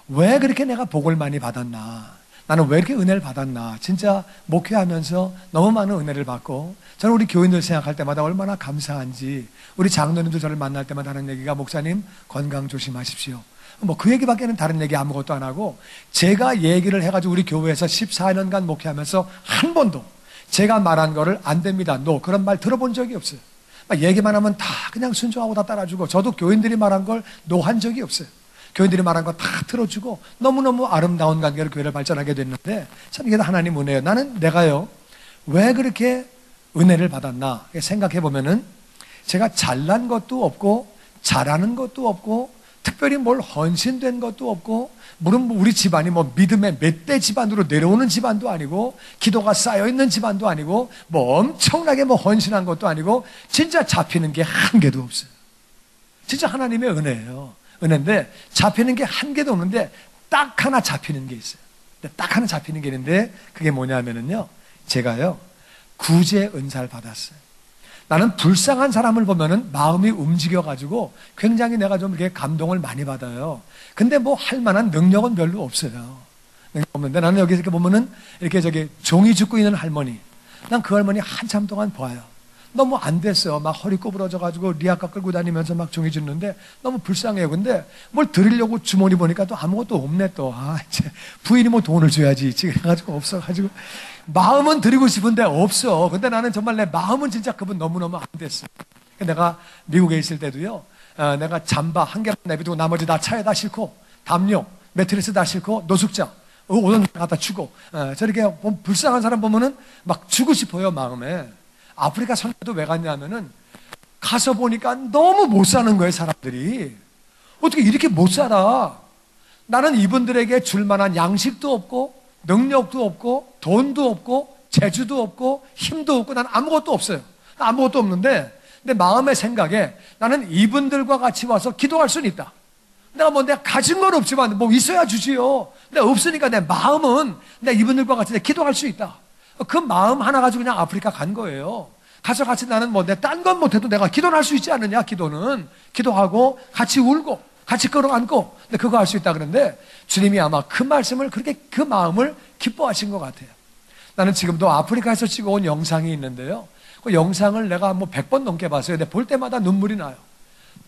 왜 그렇게 내가 복을 많이 받았나 나는 왜 이렇게 은혜를 받았나 진짜 목회하면서 너무 많은 은혜를 받고 저는 우리 교인들 생각할 때마다 얼마나 감사한지 우리 장로님들 저를 만날 때마다 하는 얘기가 목사님 건강 조심하십시오. 뭐 그 얘기밖에는 다른 얘기 아무것도 안 하고 제가 얘기를 해가지고 우리 교회에서 14년간 목회하면서 한 번도 제가 말한 거를 안 됩니다. 그런 말 들어본 적이 없어요. 얘기만 하면 다 그냥 순종하고 다 따라주고 저도 교인들이 말한 걸 한 적이 없어요. 교인들이 말한 거 다 들어주고 너무너무 아름다운 관계로 교회를 발전하게 됐는데 참 이게 하나님 은혜예요. 나는 내가요 왜 그렇게 은혜를 받았나 생각해 보면은 제가 잘난 것도 없고 잘하는 것도 없고 특별히 뭘 헌신된 것도 없고 물론 우리 집안이 뭐 믿음의 멧돼 집안으로 내려오는 집안도 아니고 기도가 쌓여있는 집안도 아니고 뭐 엄청나게 뭐 헌신한 것도 아니고 진짜 잡히는 게 한 개도 없어요. 진짜 하나님의 은혜예요. 은혜인데 잡히는 게 한 개도 없는데 딱 하나 잡히는 게 있어요. 딱 하나 잡히는 게 있는데 그게 뭐냐면은요 제가요 구제 은사를 받았어요. 나는 불쌍한 사람을 보면은 마음이 움직여가지고 굉장히 내가 좀 이렇게 감동을 많이 받아요. 근데 뭐 할 만한 능력은 별로 없어요. 능력 없는데 나는 여기 이렇게 보면은 이렇게 종이 줍고 있는 할머니. 난 그 할머니 한참 동안 봐요. 너무 안 됐어요. 막 허리 꼬부러져가지고 리아카 끌고 다니면서 막 종이 줍는데 너무 불쌍해요. 근데 뭘 드리려고 주머니 보니까 또 아무것도 없네 또. 이제 부인이 뭐 돈을 줘야지. 지금 해가지고 없어가지고. 마음은 드리고 싶은데 없어. 근데 나는 정말 내 마음은 진짜 그분 너무너무 안 됐어. 내가 미국에 있을 때도요, 내가 잠바 한 개만 내비두고 나머지 다 차에다 싣고, 담요, 매트리스 다 싣고, 노숙자, 옷은 갖다 주고, 저렇게 불쌍한 사람 보면은 막 주고 싶어요, 마음에. 아프리카 선교도 왜 갔냐면은, 가서 보니까 너무 못 사는 거예요, 사람들이. 어떻게 이렇게 못 살아? 나는 이분들에게 줄 만한 양식도 없고, 능력도 없고 돈도 없고 재주도 없고 힘도 없고 나는 아무것도 없어요. 아무것도 없는데 내 마음의 생각에 나는 이분들과 같이 와서 기도할 수는 있다. 내가 가진 건 없지만 뭐 있어야 주지요. 근데 없으니까 내 마음은 내가 이분들과 같이 기도할 수 있다. 그 마음 하나 가지고 그냥 아프리카 간 거예요. 가서 같이 나는 뭐 내 딴 건 못해도 내가 기도를 할 수 있지 않느냐. 기도는 기도하고 같이 울고 같이 끌어안고 근데 그거 할 수 있다 그러는데 주님이 아마 그 말씀을 그렇게 그 마음을 기뻐하신 것 같아요. 나는 지금도 아프리카에서 찍어온 영상이 있는데요. 그 영상을 내가 뭐 100번 넘게 봤어요. 근데 볼 때마다 눈물이 나요.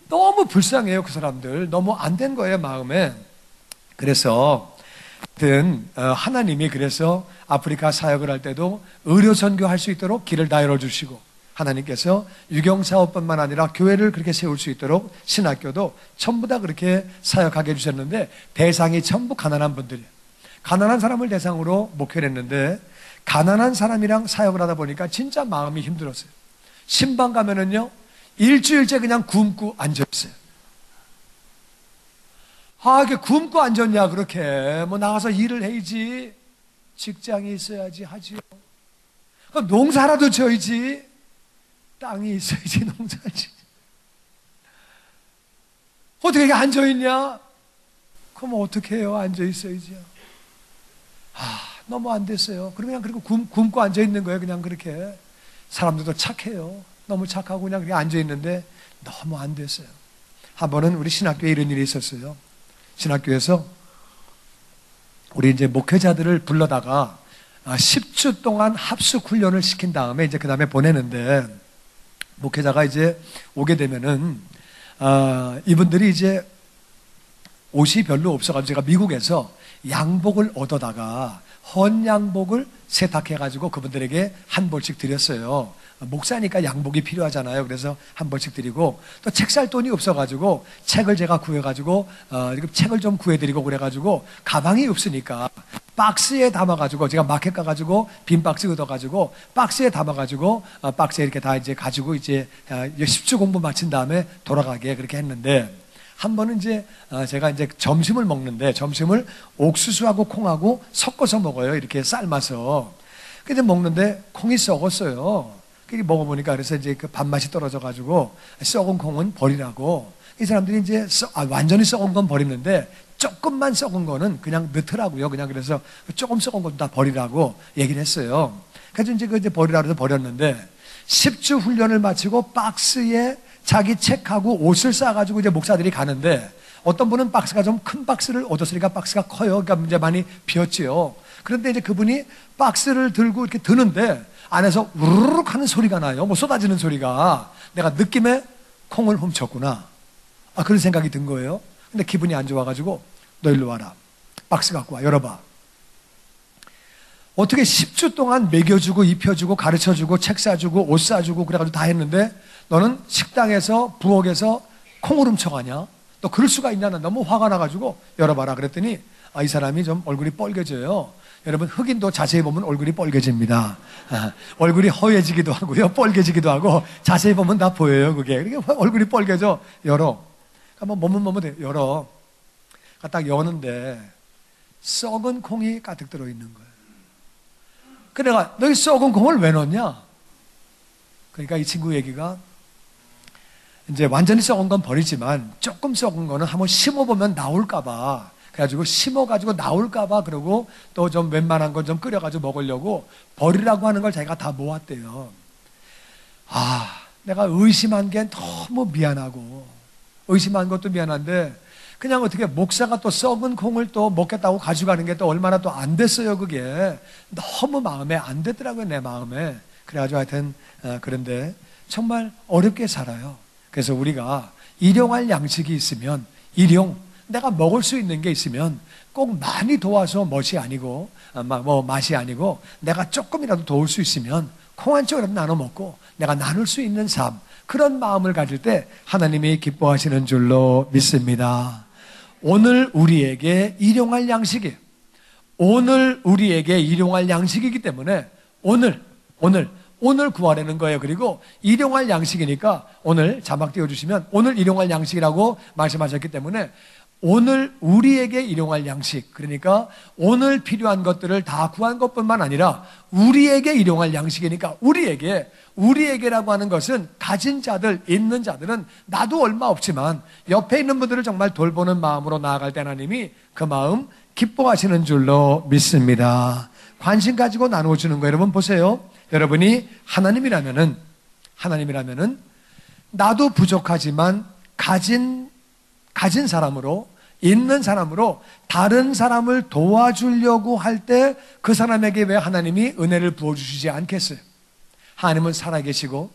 너무 불쌍해요. 그 사람들. 너무 안 된 거예요. 마음에. 그래서 하나님이 그래서 아프리카 사역을 할 때도 의료 선교할 수 있도록 길을 다 열어주시고 하나님께서 유경사업뿐만 아니라 교회를 그렇게 세울 수 있도록 신학교도 전부 다 그렇게 사역하게 해주셨는데 대상이 전부 가난한 분들이에요. 가난한 사람을 대상으로 목회를 했는데 가난한 사람이랑 사역을 하다 보니까 진짜 마음이 힘들었어요. 신방 가면은요 일주일째 그냥 굶고 앉아있어요. 이렇게 굶고 앉았냐 그렇게 뭐 나가서 일을 해야지 직장이 있어야지 하지요. 그럼 농사라도 지어야지 땅이 있어야지 농사지. 어떻게 이렇게 앉아있냐? 그럼 어떻게 해요? 앉아있어야지요. 너무 안 됐어요. 그러면 그냥 그리고 굶고 앉아있는 거예요. 그냥 그렇게. 사람들도 착해요. 너무 착하고 그냥 그렇게 앉아있는데 너무 안 됐어요. 한 번은 우리 신학교에 이런 일이 있었어요. 신학교에서 우리 이제 목회자들을 불러다가 10주 동안 합숙 훈련을 시킨 다음에 이제 그 다음에 보내는데 목회자가 이제 오게 되면은 이분들이 이제 옷이 별로 없어가지고 제가 미국에서 양복을 얻어다가 헌 양복을 세탁해가지고 그분들에게 한 벌씩 드렸어요. 목사니까 양복이 필요하잖아요. 그래서 한 벌씩 드리고 또 책 살 돈이 없어가지고 책을 제가 구해가지고 책을 좀 구해드리고 그래가지고 가방이 없으니까 박스에 담아가지고 제가 마켓 가가지고 빈 박스 얻어가지고 박스에 담아가지고 박스에 이렇게 다 이제 가지고 이제 10주 공부 마친 다음에 돌아가게 그렇게 했는데 한 번은 이제 제가 이제 점심을 먹는데 점심을 옥수수하고 콩하고 섞어서 먹어요. 이렇게 삶아서. 근데 먹는데 콩이 썩었어요. 그게 먹어보니까 그래서 이제 그 밥맛이 떨어져가지고 썩은 콩은 버리라고. 이 사람들이 이제 완전히 썩은 건 버리는데 조금만 썩은 거는 그냥 넣더라고요. 그냥 그래서 조금 썩은 것도 다 버리라고 얘기를 했어요. 그래서 이제 그 이제 버리라고 해서 버렸는데 10주 훈련을 마치고 박스에 자기 책하고 옷을 싸가지고 이제 목사들이 가는데 어떤 분은 박스가 좀 큰 박스를 얻었으니까 박스가 커요. 그러니까 이제 많이 비었지요. 그런데 이제 그분이 박스를 들고 이렇게 드는데 안에서 우르륵 하는 소리가 나요. 뭐 쏟아지는 소리가. 내가 느낌에 콩을 훔쳤구나. 그런 생각이 든 거예요. 근데 기분이 안 좋아가지고 너 일로 와라. 박스 갖고 와. 열어봐. 어떻게 10주 동안 먹여주고 입혀주고 가르쳐주고 책 사주고 옷 사주고 그래가지고 다 했는데 너는 식당에서 부엌에서 콩을 훔쳐가냐? 너 그럴 수가 있냐? 난 너무 화가 나가지고 열어봐라. 그랬더니 이 사람이 좀 얼굴이 뻘개져요. 여러분 흑인도 자세히 보면 얼굴이 뻘개집니다. 얼굴이 허해지기도 하고요. 뻘개지기도 하고 자세히 보면 다 보여요. 그게. 얼굴이 뻘개져. 열어. 한번 머뭇 돼. 열어. 딱 여는데 썩은 콩이 가득 들어있는 거예요. 그래가 너희 썩은 콩을 왜 넣냐? 그러니까 이 친구 얘기가 이제 완전히 썩은 건 버리지만 조금 썩은 거는 한번 심어보면 나올까봐 그래가지고 심어가지고 나올까봐 그러고 또 좀 웬만한 건 좀 끓여가지고 먹으려고 버리라고 하는 걸 자기가 다 모았대요. 내가 의심한 게 너무 미안하고 의심한 것도 미안한데 그냥 어떻게 목사가 또 썩은 콩을 또 먹겠다고 가져가는 게 또 얼마나 또 안 됐어요. 그게 너무 마음에 안 됐더라고요. 내 마음에. 그래가지고 하여튼 그런데 정말 어렵게 살아요. 그래서 우리가 일용할 양식이 있으면 내가 먹을 수 있는 게 있으면 꼭 많이 도와서 멋이 아니고 맛이 아니고 내가 조금이라도 도울 수 있으면 콩 한 쪽이라도 나눠 먹고 내가 나눌 수 있는 삶 그런 마음을 가질 때 하나님이 기뻐하시는 줄로 믿습니다. 오늘 우리에게 일용할 양식이에요. 오늘 우리에게 일용할 양식이기 때문에 오늘 구하라는 거예요. 그리고 일용할 양식이니까 오늘 자막 띄워주시면 오늘 일용할 양식이라고 말씀하셨기 때문에 오늘 우리에게 일용할 양식 그러니까 오늘 필요한 것들을 다 구한 것뿐만 아니라 우리에게 일용할 양식이니까 우리에게라고 하는 것은 가진 자들 있는 자들은 나도 얼마 없지만 옆에 있는 분들을 정말 돌보는 마음으로 나아갈 때 하나님이 그 마음 기뻐하시는 줄로 믿습니다. 관심 가지고 나누어주는 거 여러분 보세요. 여러분이 하나님이라면은 나도 부족하지만 가진 사람으로 있는 사람으로 다른 사람을 도와주려고 할 때 그 사람에게 왜 하나님이 은혜를 부어주시지 않겠어요? 하나님은 살아계시고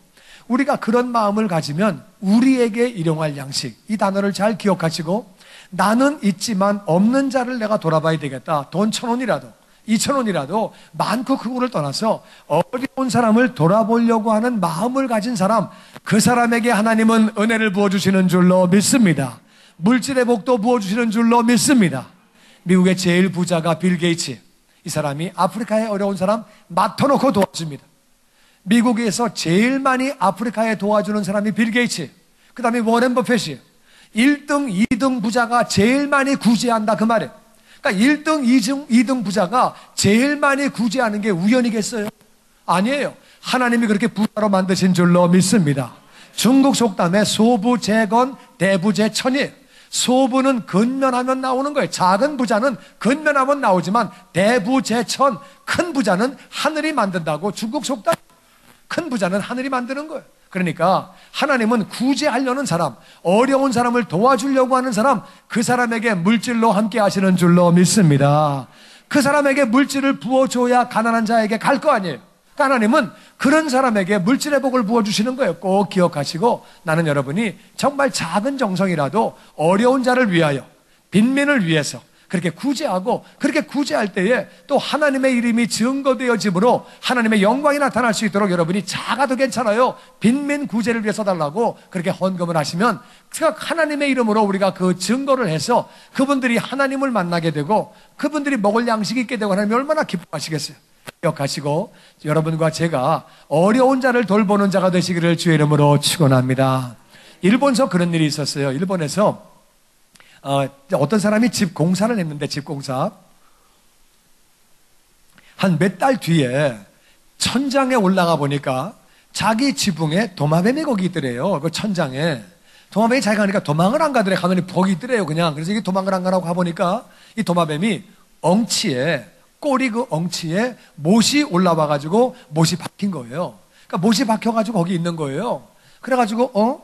우리가 그런 마음을 가지면 우리에게 일용할 양식 이 단어를 잘 기억하시고 나는 있지만 없는 자를 내가 돌아봐야 되겠다. 돈 1,000원이라도 2,000원이라도 많고 크고를 떠나서 어려운 사람을 돌아보려고 하는 마음을 가진 사람 그 사람에게 하나님은 은혜를 부어주시는 줄로 믿습니다. 물질의 복도 부어주시는 줄로 믿습니다. 미국의 제일 부자가 빌 게이츠 이 사람이 아프리카에 어려운 사람 맡아놓고 도와줍니다. 미국에서 제일 많이 아프리카에 도와주는 사람이 빌 게이츠 그 다음에 워렌 버핏이 1등, 2등 부자가 제일 많이 구제한다 그 말이에요. 그러니까 1등, 2등 부자가 제일 많이 구제하는 게 우연이겠어요? 아니에요. 하나님이 그렇게 부자로 만드신 줄로 믿습니다. 중국 속담에 소부재건 대부재천이에요. 소부는 근면하면 나오는 거예요. 작은 부자는 근면하면 나오지만 대부재천 큰 부자는 하늘이 만든다고 중국 속담 큰 부자는 하늘이 만드는 거예요. 그러니까 하나님은 구제하려는 사람 어려운 사람을 도와주려고 하는 사람 그 사람에게 물질로 함께 하시는 줄로 믿습니다. 그 사람에게 물질을 부어줘야 가난한 자에게 갈 거 아니에요. 하나님은 그런 사람에게 물질의 복을 부어주시는 거예요. 꼭 기억하시고 나는 여러분이 정말 작은 정성이라도 어려운 자를 위하여 빈민을 위해서 그렇게 구제하고 그렇게 구제할 때에 또 하나님의 이름이 증거되어짐으로 하나님의 영광이 나타날 수 있도록 여러분이 작아도 괜찮아요. 빈민 구제를 위해서 달라고 그렇게 헌금을 하시면 하나님의 이름으로 우리가 그 증거를 해서 그분들이 하나님을 만나게 되고 그분들이 먹을 양식이 있게 되고 하나님이 얼마나 기뻐하시겠어요. 기억하시고 여러분과 제가 어려운 자를 돌보는 자가 되시기를 주의 이름으로 축원합니다. 일본에서 그런 일이 있었어요. 일본에서 어떤 사람이 집 공사를 했는데, 집 공사. 한 몇 달 뒤에 천장에 올라가 보니까 자기 지붕에 도마뱀이 거기 있더래요. 그 천장에. 도마뱀이 자기가 가니까 도망을 안 가더래. 가만히 거기 있더래요, 그냥. 그래서 이게 도망을 안 가라고 가보니까 이 도마뱀이 엉치에, 꼬리 그 엉치에 못이 올라와가지고 못이 박힌 거예요. 그러니까 못이 박혀가지고 거기 있는 거예요. 그래가지고,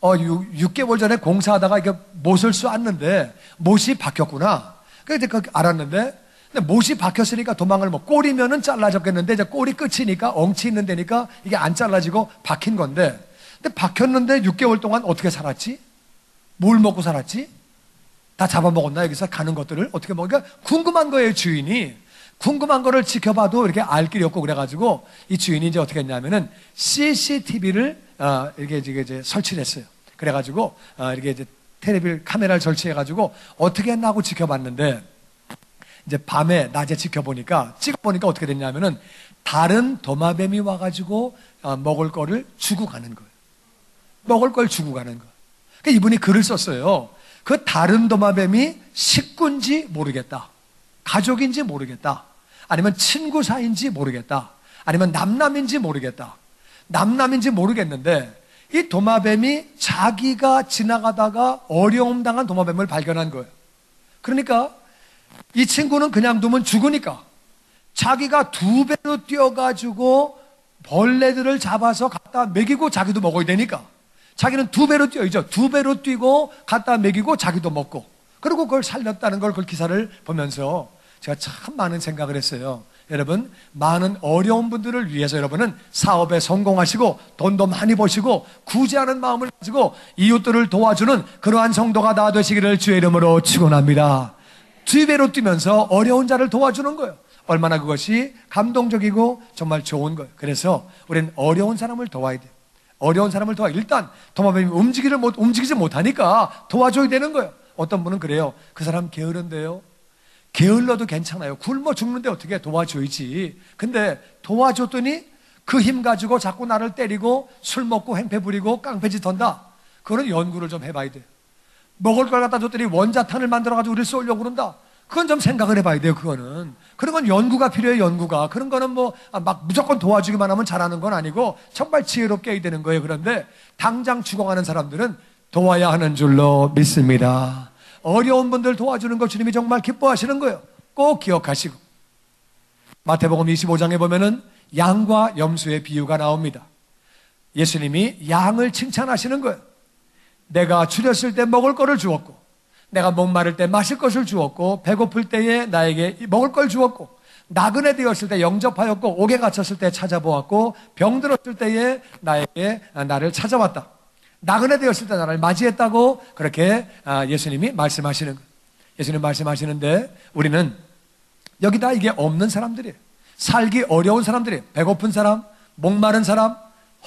6개월 전에 공사하다가 이렇게 못을 쏘았는데 못이 박혔구나. 그래서 알았는데, 근데 못이 박혔으니까 도망을 꼬리면은 잘라졌겠는데, 이제 꼬리 끝이니까 엉치 있는 데니까 이게 안 잘라지고 박힌 건데, 근데 박혔는데 6개월 동안 어떻게 살았지? 뭘 먹고 살았지? 다 잡아먹었나? 여기서 가는 것들을 어떻게 먹으니까 궁금한 거예요, 주인이. 궁금한 거를 지켜봐도 이렇게 알 길이 없고 그래가지고 이 주인이 이제 어떻게 했냐면은 CCTV를 이렇게 이제 설치를 했어요. 그래가지고 이렇게 이제 텔레비 카메라를 설치해가지고 어떻게 했나 하고 지켜봤는데, 이제 밤에 낮에 찍어보니까 어떻게 됐냐면은 다른 도마뱀이 와가지고 먹을 거를 주고 가는 거예요. 먹을 걸 주고 가는 거예요. 그러니까 이분이 글을 썼어요. 그 다른 도마뱀이 식구인지 모르겠다, 가족인지 모르겠다, 아니면 친구 사이인지 모르겠다, 아니면 남남인지 모르겠다. 남남인지 모르겠는데 이 도마뱀이 자기가 지나가다가 어려움 당한 도마뱀을 발견한 거예요. 그러니까 이 친구는 그냥 두면 죽으니까 자기가 2배로 뛰어가지고 벌레들을 잡아서 갖다 먹이고 자기도 먹어야 되니까 자기는 2배로 뛰어야죠. 2배로 뛰고 갖다 먹이고 자기도 먹고, 그리고 그걸 살렸다는 걸 그 기사를 보면서 제가 참 많은 생각을 했어요. 여러분, 많은 어려운 분들을 위해서 여러분은 사업에 성공하시고 돈도 많이 버시고 구제하는 마음을 가지고 이웃들을 도와주는 그러한 성도가 다 되시기를 주의 이름으로 축원합니다. 2배로 뛰면서 어려운 자를 도와주는 거예요. 얼마나 그것이 감동적이고 정말 좋은 거예요. 그래서 우리는 어려운 사람을 도와야 돼요. 어려운 사람을 도와. 일단 도마뱀이 움직이지 못하니까 도와줘야 되는 거예요. 어떤 분은 그래요. 그 사람 게으른데요. 게을러도 괜찮아요. 굶어 죽는데 어떻게 도와줘야지. 근데 도와줬더니 그 힘 가지고 자꾸 나를 때리고 술 먹고 행패 부리고 깡패짓 한다. 그거는 연구를 좀 해봐야 돼요. 먹을 걸 갖다 줬더니 원자탄을 만들어가지고 우리를 쏘려고 그런다. 그건 좀 생각을 해봐야 돼요. 그거는. 그런 건 연구가 필요해요. 연구가. 그런 거는 막 무조건 도와주기만 하면 잘하는 건 아니고 정말 지혜롭게 해야 되는 거예요. 그런데 당장 죽어가는 사람들은 도와야 하는 줄로 믿습니다. 어려운 분들 도와주는 거 주님이 정말 기뻐하시는 거예요. 꼭 기억하시고. 마태복음 25장에 보면은 양과 염소의 비유가 나옵니다. 예수님이 양을 칭찬하시는 거예요. 내가 줄였을 때 먹을 거를 주었고, 내가 목마를 때 마실 것을 주었고, 배고플 때에 나에게 먹을 걸 주었고, 나그네 되었을 때 영접하였고, 옥에 갇혔을 때 찾아보았고, 병들었을 때에 나를 찾아왔다. 나그네 되었을 때 나를 맞이했다고 그렇게 예수님이 말씀하시는 거예요. 예수님 말씀하시는데 우리는 여기다 이게 없는 사람들이에요. 살기 어려운 사람들이에요. 배고픈 사람, 목마른 사람,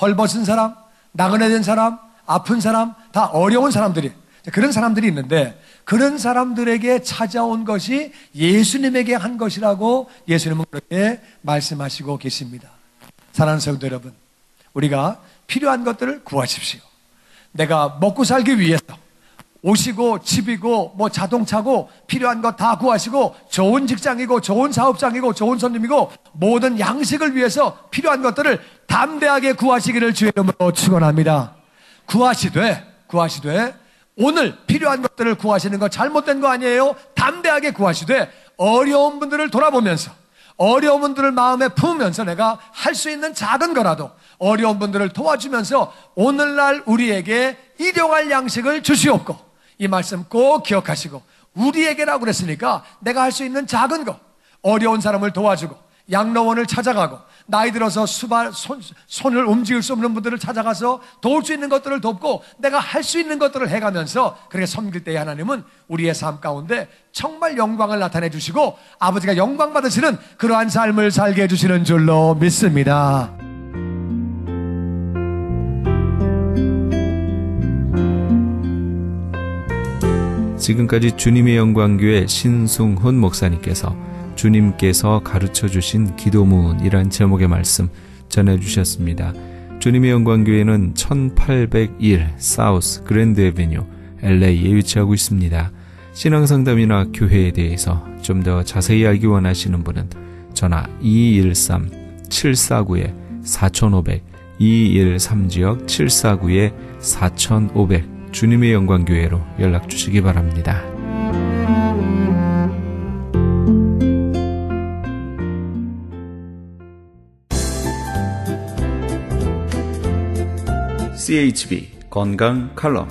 헐벗은 사람, 나그네 된 사람, 아픈 사람, 다 어려운 사람들이에요. 그런 사람들이 있는데 그런 사람들에게 찾아온 것이 예수님에게 한 것이라고 예수님은 그렇게 말씀하시고 계십니다. 사랑하는 성도 여러분, 우리가 필요한 것들을 구하십시오. 내가 먹고 살기 위해서 옷이고 집이고 자동차고 필요한 거 다 구하시고 좋은 직장이고 좋은 사업장이고 좋은 손님이고 모든 양식을 위해서 필요한 것들을 담대하게 구하시기를 주의 이름으로 축원합니다. 구하시되 오늘 필요한 것들을 구하시는 거 잘못된 거 아니에요. 담대하게 구하시되 어려운 분들을 돌아보면서 어려운 분들을 마음에 품으면서 내가 할 수 있는 작은 거라도 어려운 분들을 도와주면서 오늘날 우리에게 일용할 양식을 주시옵고, 이 말씀 꼭 기억하시고, 우리에게라고 그랬으니까 내가 할 수 있는 작은 거, 어려운 사람을 도와주고 양로원을 찾아가고 나이 들어서 손을 움직일 수 없는 분들을 찾아가서 도울 수 있는 것들을 돕고 내가 할 수 있는 것들을 해가면서 그렇게 섬길 때에 하나님은 우리의 삶 가운데 정말 영광을 나타내 주시고 아버지가 영광 받으시는 그러한 삶을 살게 해주시는 줄로 믿습니다. 지금까지 주님의 영광교회 신승훈 목사님께서 주님께서 가르쳐주신 기도문이란 제목의 말씀 전해주셨습니다. 주님의 영광교회는 1801 사우스 그랜드 애비뉴 LA에 위치하고 있습니다. 신앙상담이나 교회에 대해서 좀 더 자세히 알기 원하시는 분은 전화 213-749-4500, 213지역 749-4500 주님의 영광교회로 연락 주시기 바랍니다. CHB 건강 칼럼.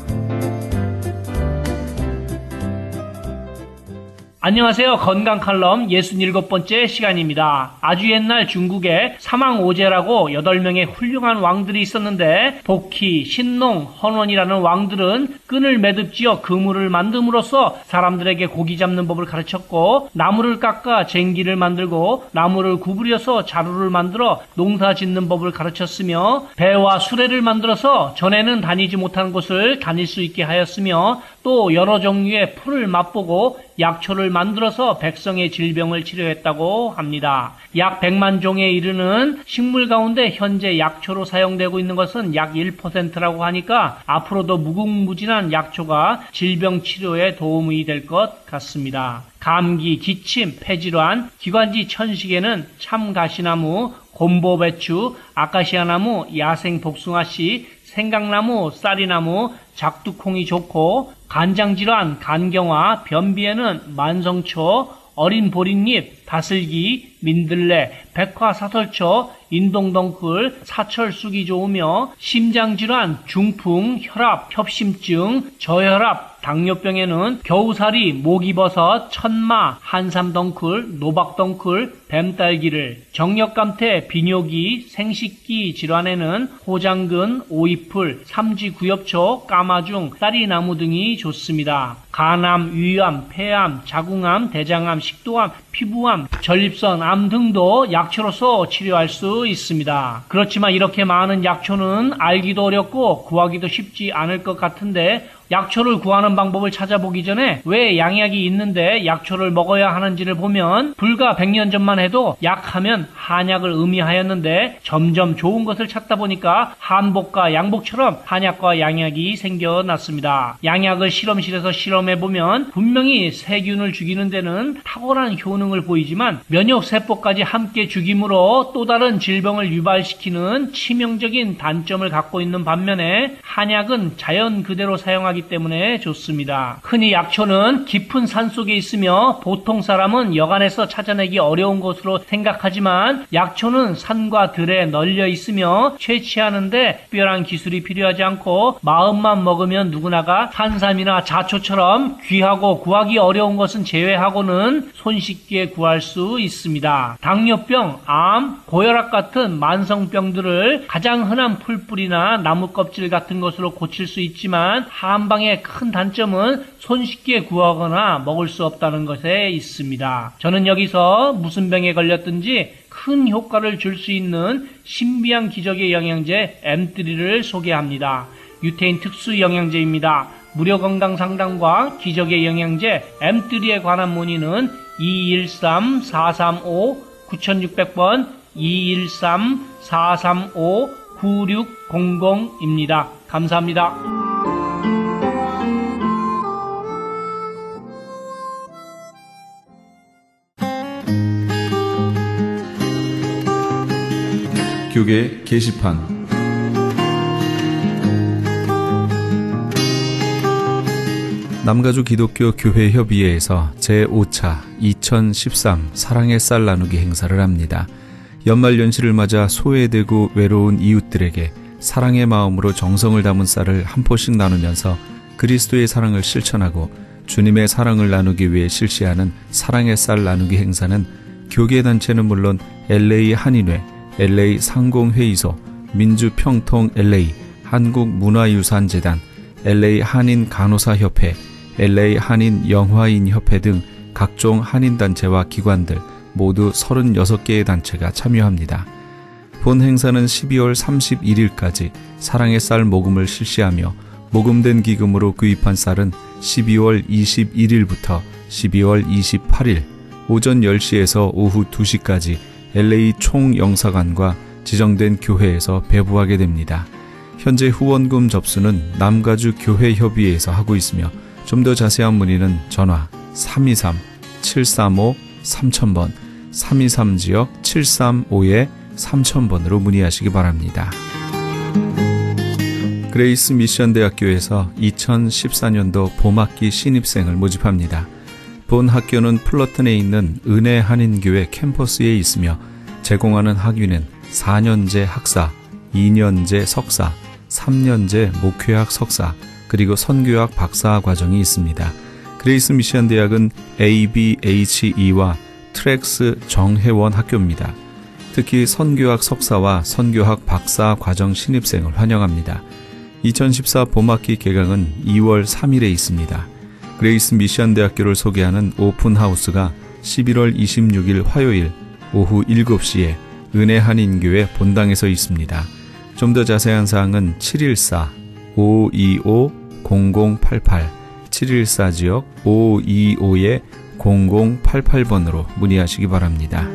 안녕하세요. 건강 칼럼 67번째 시간입니다. 아주 옛날 중국에 사망오제라고 8명의 훌륭한 왕들이 있었는데 복희, 신농, 헌원이라는 왕들은 끈을 매듭지어 그물을 만듦으로써 사람들에게 고기 잡는 법을 가르쳤고, 나무를 깎아 쟁기를 만들고 나무를 구부려서 자루를 만들어 농사 짓는 법을 가르쳤으며, 배와 수레를 만들어서 전에는 다니지 못한 곳을 다닐 수 있게 하였으며, 또 여러 종류의 풀을 맛보고 약초를 만들어서 백성의 질병을 치료했다고 합니다. 약 100만 종에 이르는 식물 가운데 현재 약초로 사용되고 있는 것은 약 1%라고 하니까 앞으로도 무궁무진한 약초가 질병 치료에 도움이 될 것 같습니다. 감기, 기침, 폐질환, 기관지 천식에는 참가시나무, 곰보배추, 아카시아나무, 야생 복숭아씨, 생강나무, 쌀이나무, 작두콩이 좋고, 간장질환, 간경화, 변비에는 만성초, 어린 보릿잎, 다슬기, 민들레, 백화사설초, 인동덩굴, 사철쑥이 좋으며, 심장질환, 중풍, 혈압, 협심증, 저혈압, 당뇨병에는 겨우살이, 목이버섯, 천마, 한삼덩굴, 노박덩굴, 뱀딸기를, 정력감퇴, 비뇨기, 생식기 질환에는 호장근, 오이풀, 삼지구엽초, 까마중, 쌀이나무 등이 좋습니다. 간암, 위암, 폐암, 자궁암, 대장암, 식도암, 피부암, 전립선, 암 등도 약초로서 치료할 수 있습니다. 그렇지만 이렇게 많은 약초는 알기도 어렵고 구하기도 쉽지 않을 것 같은데, 약초를 구하는 방법을 찾아보기 전에 왜 양약이 있는데 약초를 먹어야 하는지를 보면, 불과 100년 전만 해도 약하면 한약을 의미하였는데 점점 좋은 것을 찾다 보니까 한복과 양복처럼 한약과 양약이 생겨났습니다. 양약을 실험실에서 실험해보면 분명히 세균을 죽이는 데는 탁월한 효능을 보이지만 면역세포까지 함께 죽이므로 또 다른 질병을 유발시키는 치명적인 단점을 갖고 있는 반면에, 한약은 자연 그대로 사용하기 때문에 좋습니다. 흔히 약초는 깊은 산 속에 있으며 보통 사람은 여간에서 찾아내기 어려운 것으로 생각하지만, 약초는 산과 들에 널려 있으며 채취하는데 특별한 기술이 필요하지 않고 마음만 먹으면 누구나가 산삼이나 자초처럼 귀하고 구하기 어려운 것은 제외하고는 손쉽게 구할 수 있습니다. 당뇨병, 암, 고혈압 같은 만성병들을 가장 흔한 풀뿌리나 나무 껍질 같은 것으로 고칠 수 있지만, 한방의 큰 단점은 손쉽게 구하거나 먹을 수 없다는 것에 있습니다. 저는 여기서 무슨 병에 걸렸든지 큰 효과를 줄 수 있는 신비한 기적의 영양제 M3를 소개합니다. 유태인 특수 영양제입니다. 무료 건강 상담과 기적의 영양제 M3에 관한 문의는 213-435-9600번, 213-435-9600입니다. 감사합니다. 교계 게시판. 남가주 기독교 교회 협의회에서 제5차 2013 사랑의 쌀 나누기 행사를 합니다. 연말연시를 맞아 소외되고 외로운 이웃들에게 사랑의 마음으로 정성을 담은 쌀을 한 포씩 나누면서 그리스도의 사랑을 실천하고 주님의 사랑을 나누기 위해 실시하는 사랑의 쌀 나누기 행사는 교계단체는 물론 LA 한인회, LA 상공회의소, 민주평통 LA, 한국문화유산재단, LA 한인간호사협회, LA 한인영화인협회 등 각종 한인단체와 기관들 모두 36개의 단체가 참여합니다. 본 행사는 12월 31일까지 사랑의 쌀 모금을 실시하며 모금된 기금으로 구입한 쌀은 12월 21일부터 12월 28일 오전 10시에서 오후 2시까지 LA 총영사관과 지정된 교회에서 배부하게 됩니다. 현재 후원금 접수는 남가주 교회협의회에서 하고 있으며 좀 더 자세한 문의는 전화 323-735-3000번 323지역 735-3000번으로 문의하시기 바랍니다. 그레이스 미션 대학교에서 2014년도 봄학기 신입생을 모집합니다. 본 학교는 플러튼에 있는 은혜 한인교회 캠퍼스에 있으며 제공하는 학위는 4년제 학사, 2년제 석사, 3년제 목회학 석사, 그리고 선교학 박사 과정이 있습니다. 그레이스 미션 대학은 ABHE와 트랙스 정회원 학교입니다. 특히 선교학 석사와 선교학 박사 과정 신입생을 환영합니다. 2014 봄학기 개강은 2월 3일에 있습니다. 그레이스 미션 대학교를 소개하는 오픈하우스가 11월 26일 화요일 오후 7시에 은혜 한인교회 본당에서 있습니다. 좀 더 자세한 사항은 714-525-0088 714지역 525-0088번으로 문의하시기 바랍니다.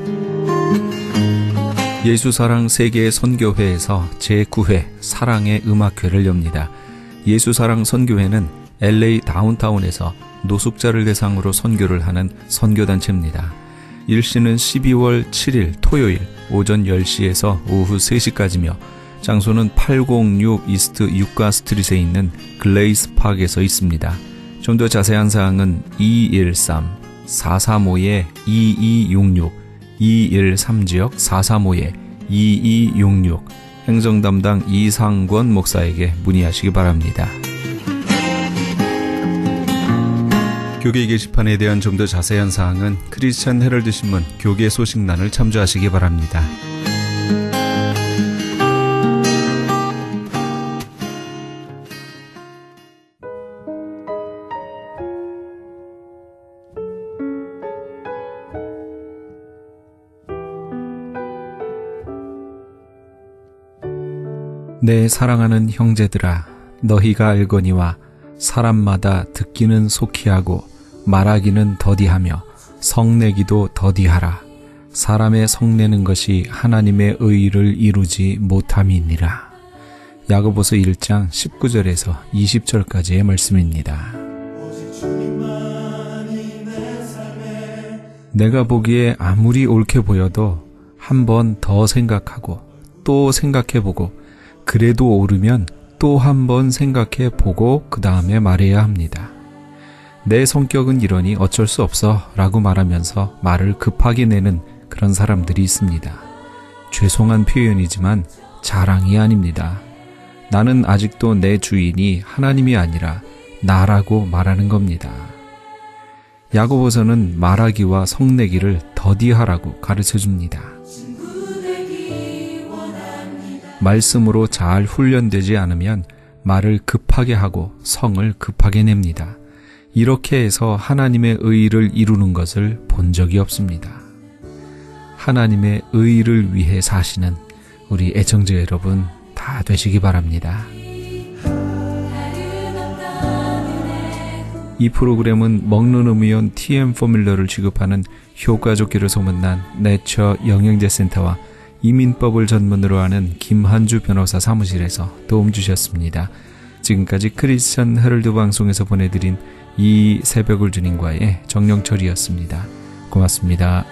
예수사랑 세계 선교회에서 제9회 사랑의 음악회를 엽니다. 예수사랑 선교회는 LA 다운타운에서 노숙자를 대상으로 선교를 하는 선교단체입니다. 일시는 12월 7일 토요일 오전 10시에서 오후 3시까지며 장소는 806 이스트 유가 스트릿에 있는 글레이스 파크에서 있습니다. 좀 더 자세한 사항은 213-435-2266 213지역 435-2266 행정담당 이상권 목사에게 문의하시기 바랍니다. 교계 게시판에 대한 좀 더 자세한 사항은 크리스천 헤럴드 신문 교계 소식란을 참조하시기 바랍니다. 내 사랑하는 형제들아, 너희가 알거니와 사람마다 듣기는 속히 하고 말하기는 더디하며 성내기도 더디하라. 사람의 성내는 것이 하나님의 의를 이루지 못함이니라. 야고보서 1장 19절에서 20절까지의 말씀입니다. 내가 보기에 아무리 옳게 보여도 한 번 더 생각하고 또 생각해보고 그래도 옳으면 또 한 번 생각해 보고 그 다음에 말해야 합니다. 내 성격은 이러니 어쩔 수 없어 라고 말하면서 말을 급하게 내는 그런 사람들이 있습니다. 죄송한 표현이지만 자랑이 아닙니다. 나는 아직도 내 주인이 하나님이 아니라 나라고 말하는 겁니다. 야고보서는 말하기와 성내기를 더디하라고 가르쳐줍니다. 말씀으로 잘 훈련되지 않으면 말을 급하게 하고 성을 급하게 냅니다. 이렇게 해서 하나님의 의를 이루는 것을 본 적이 없습니다. 하나님의 의를 위해 사시는 우리 애청자 여러분 다 되시기 바랍니다. 이 프로그램은 먹는 음이온 TM 포뮬러를 취급하는 효과좋기로 소문난 내처 영양제센터와 이민법을 전문으로 하는 김한주 변호사 사무실에서 도움 주셨습니다. 지금까지 크리스천 헤럴드 방송에서 보내드린 이 새벽을 주님과의 정영철이었습니다. 고맙습니다.